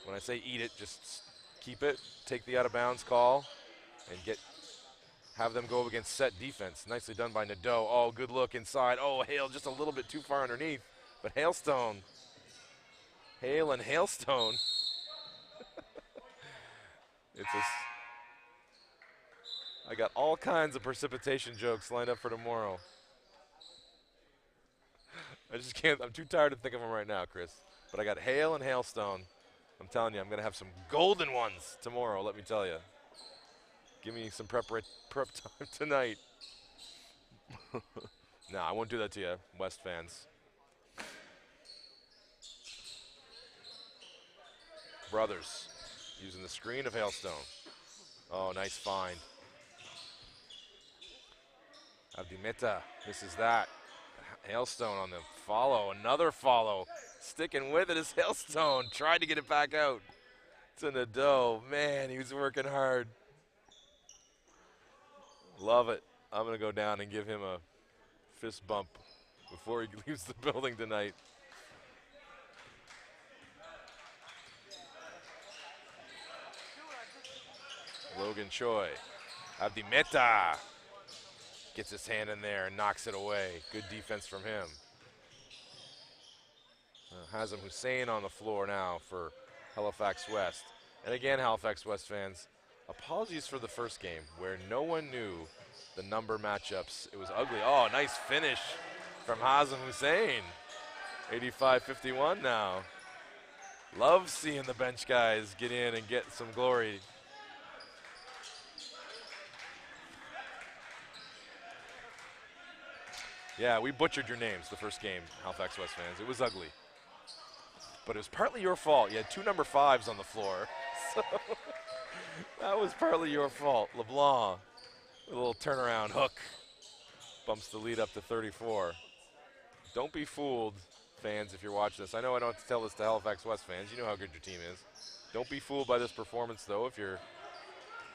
When I say eat it, just keep it, take the out of bounds call, and have them go up against set defense. Nicely done by Nadeau. Oh, good look inside. Oh, Hale just a little bit too far underneath, but Hailstone. Hale and Hailstone. I got all kinds of precipitation jokes lined up for tomorrow. I just can't, I'm too tired to think of them right now, Chris. But I got Hale and Hailstone. I'm telling you, I'm going to have some golden ones tomorrow, let me tell you. Give me some prep time tonight. No, I won't do that to you, West fans. Brothers using the screen of Hailstone. Oh, nice find. Abdimeta misses that. Hailstone on the follow, another follow. Sticking with it is Hailstone. Tried to get it back out to Nadeau. Man, he was working hard. Love it. I'm going to go down and give him a fist bump before he leaves the building tonight. Logan Choi. Abdimeta gets his hand in there and knocks it away. Good defense from him. Hazem Hussein on the floor now for Halifax West. And again, Halifax West fans, apologies for the first game where no one knew the number matchups. It was ugly. Oh, nice finish from Hazem Hussein. 85-51 now. Love seeing the bench guys get in and get some glory. Yeah, we butchered your names the first game, Halifax West fans. It was ugly. But it was partly your fault. You had 2 number 5s on the floor. So that was partly your fault. LeBlanc, a little turnaround hook, bumps the lead up to 34. Don't be fooled, fans, if you're watching this. I know I don't have to tell this to Halifax West fans. You know how good your team is. Don't be fooled by this performance, though, if you're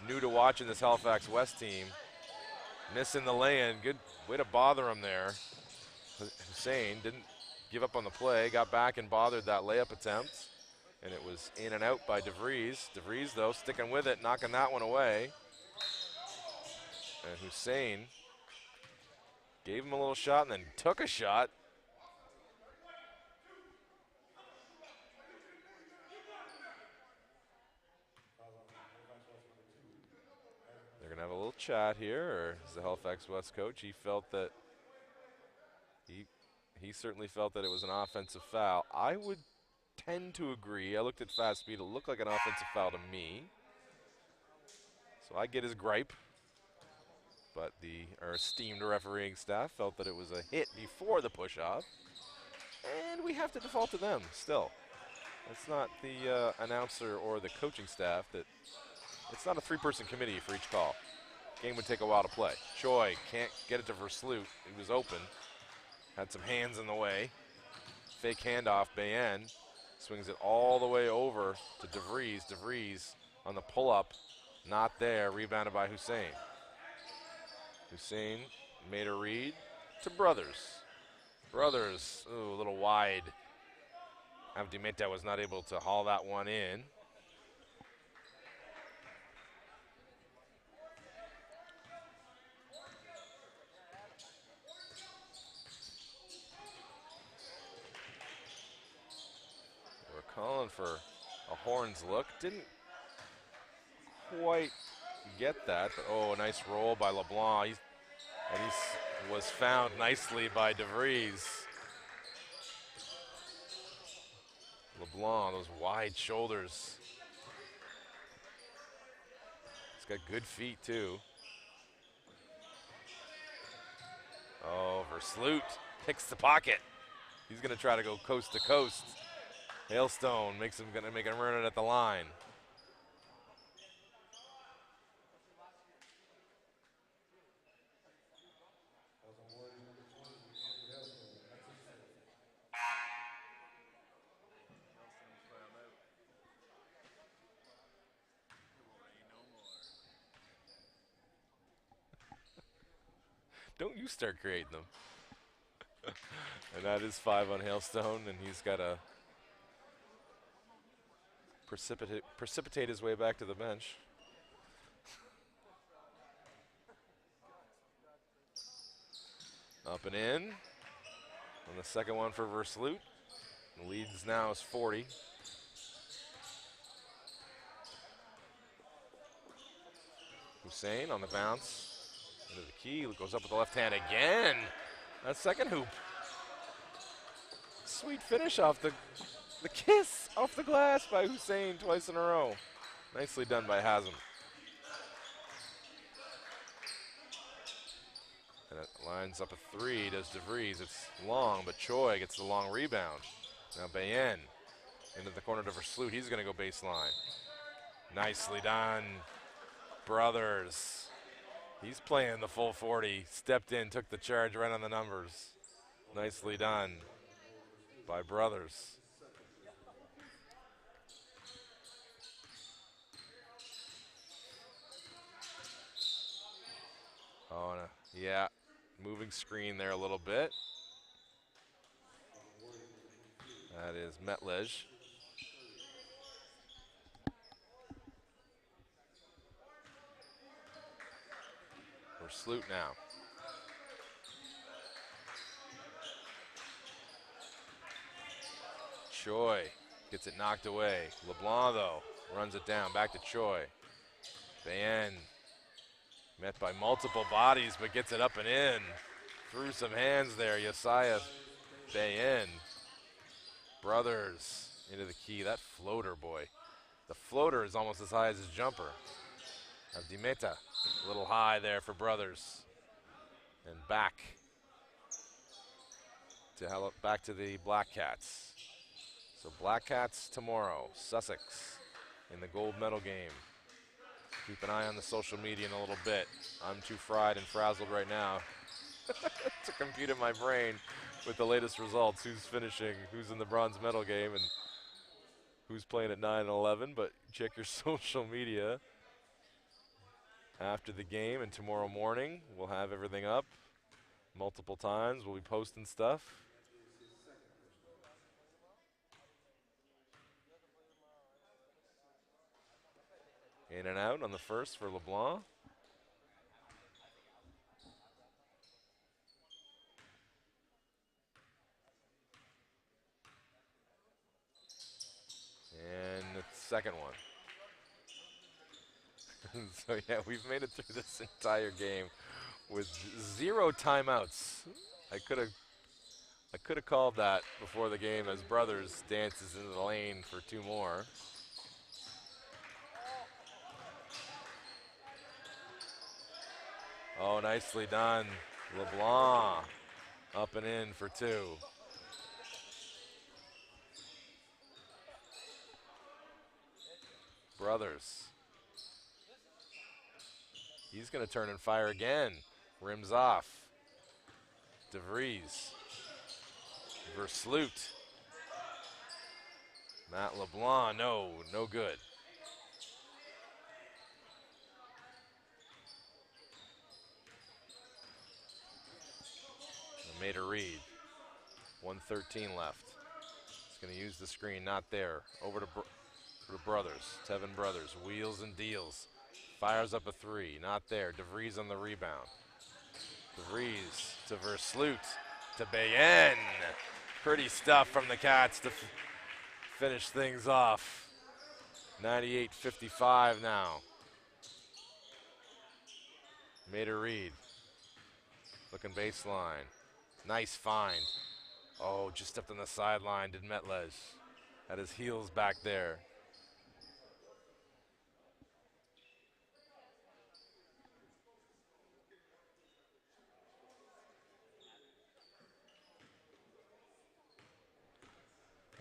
new to watching this Halifax West team. Missing the lay-in. Good way to bother him there. Hussein didn't give up on the play, got back and bothered that layup attempt, and it was in and out by DeVries. DeVries, though, sticking with it, knocking that one away. And Hussein gave him a little shot and then took a shot. They're going to have a little chat here, or is the Halifax West coach? He felt that he certainly felt that it was an offensive foul. I would tend to agree. I looked at fast speed. It looked like an offensive foul to me. So I get his gripe. But our esteemed refereeing staff felt that it was a hit before the push-off. And we have to default to them still. It's not the announcer or the coaching staff. It's not a 3-person committee for each call. game would take a while to play. Choi can't get it to Versloot. He was open. Had some hands in the way. Fake handoff, Bayen swings it all the way over to DeVries. DeVries on the pull-up, not there, rebounded by Hussein. Hussein made a read to Brothers. Brothers, ooh, a little wide. Avdimeta was not able to haul that one in. We're calling for a horns look. Didn't quite get that, but oh, a nice roll by LeBlanc. He was found nicely by DeVries. LeBlanc, those wide shoulders. He's got good feet too. Oh, Versloot picks the pocket. He's gonna try to go coast to coast. Hailstone gonna make him run it at the line. Don't you start creating them. And that is 5 on Hailstone, and he's got to precipitate his way back to the bench. Up and in. And the second one for Versloot. The lead now is 40. Hussein on the bounce. Into the key, goes up with the left hand again. That second hoop. Sweet finish off the kiss off the glass by Hussein twice in a row. Nicely done by Hazem. And it lines up a 3, does DeVries. It's long, but Choi gets the long rebound. Now Bayen into the corner to Versloot. He's going to go baseline. Nicely done. Brothers. He's playing the full 40. Stepped in, took the charge right on the numbers. Nicely done by Brothers. Oh, no. Yeah. Moving screen there a little bit. That is Metlej. Versloot now. Choi gets it knocked away. LeBlanc, though, runs it down. Back to Choi. Bayen met by multiple bodies, but gets it up and in. Through some hands there, Josiah Bayen. Brothers into the key. That floater, boy. The floater is almost as high as his jumper. Avdimeta, a little high there for Brothers. And back to the Black Cats. So Black Cats tomorrow, Sussex in the gold medal game. Keep an eye on the social media in a little bit. I'm too fried and frazzled right now to compute in my brain with the latest results, who's finishing, who's in the bronze medal game, and who's playing at 9 and 11, but check your social media after the game, and tomorrow morning we'll have everything up multiple times. We'll be posting stuff. In and out on the first for LeBlanc. And the second one. So yeah, we've made it through this entire game with 0 timeouts. I could have called that before the game as Brothers dances into the lane for 2 more. Oh, nicely done. LeBlanc up and in for 2. Brothers. He's going to turn and fire again. Rims off. DeVries. Versloot. Matt LeBlanc, no good. Mater Reed. 1:13 left. He's going to use the screen, not there. Over to Brothers. Tevin Brothers, wheels and deals. Fires up a three, not there. DeVries on the rebound. DeVries to Versloot to Bayen. Pretty stuff from the Cats to finish things off. 98-55 now. Mater Reed. Looking baseline. Nice find. Oh, just stepped on the sideline, did Metlej. Had his heels back there.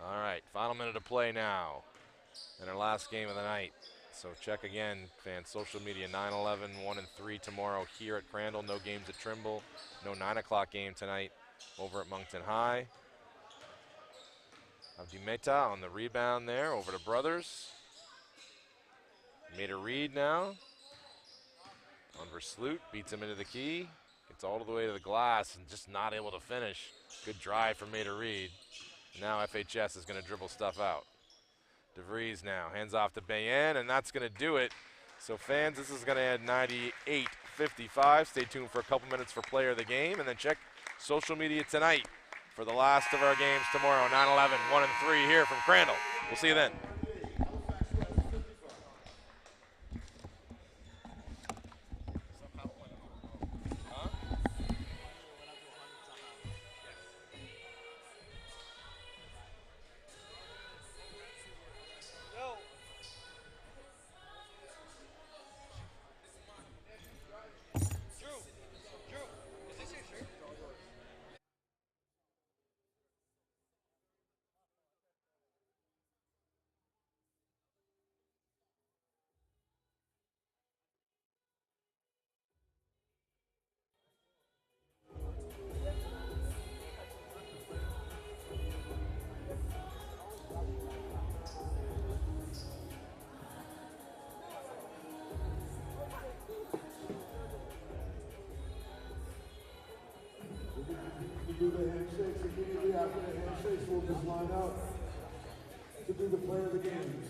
All right, final minute of play now in our last game of the night. So check again, fans, social media, 9-11, 1-3 tomorrow here at Crandall. No games at Trimble. No 9 o'clock game tonight over at Moncton High. Abdimeta on the rebound there, over to Brothers. Mater Reed now. On Versloot, beats him into the key. Gets all the way to the glass and just not able to finish. Good drive from Mater Reed. Now FHS is going to dribble stuff out. DeVries now, hands off to Bayen, and that's going to do it. So fans, this is going to end 98-55. Stay tuned for a couple minutes for player of the game, and then check social media tonight for the last of our games tomorrow, 9-11, 1-3 here from Crandall. We'll see you then. Do the handshakes immediately after the handshakes. We'll just line up to do the player of the games.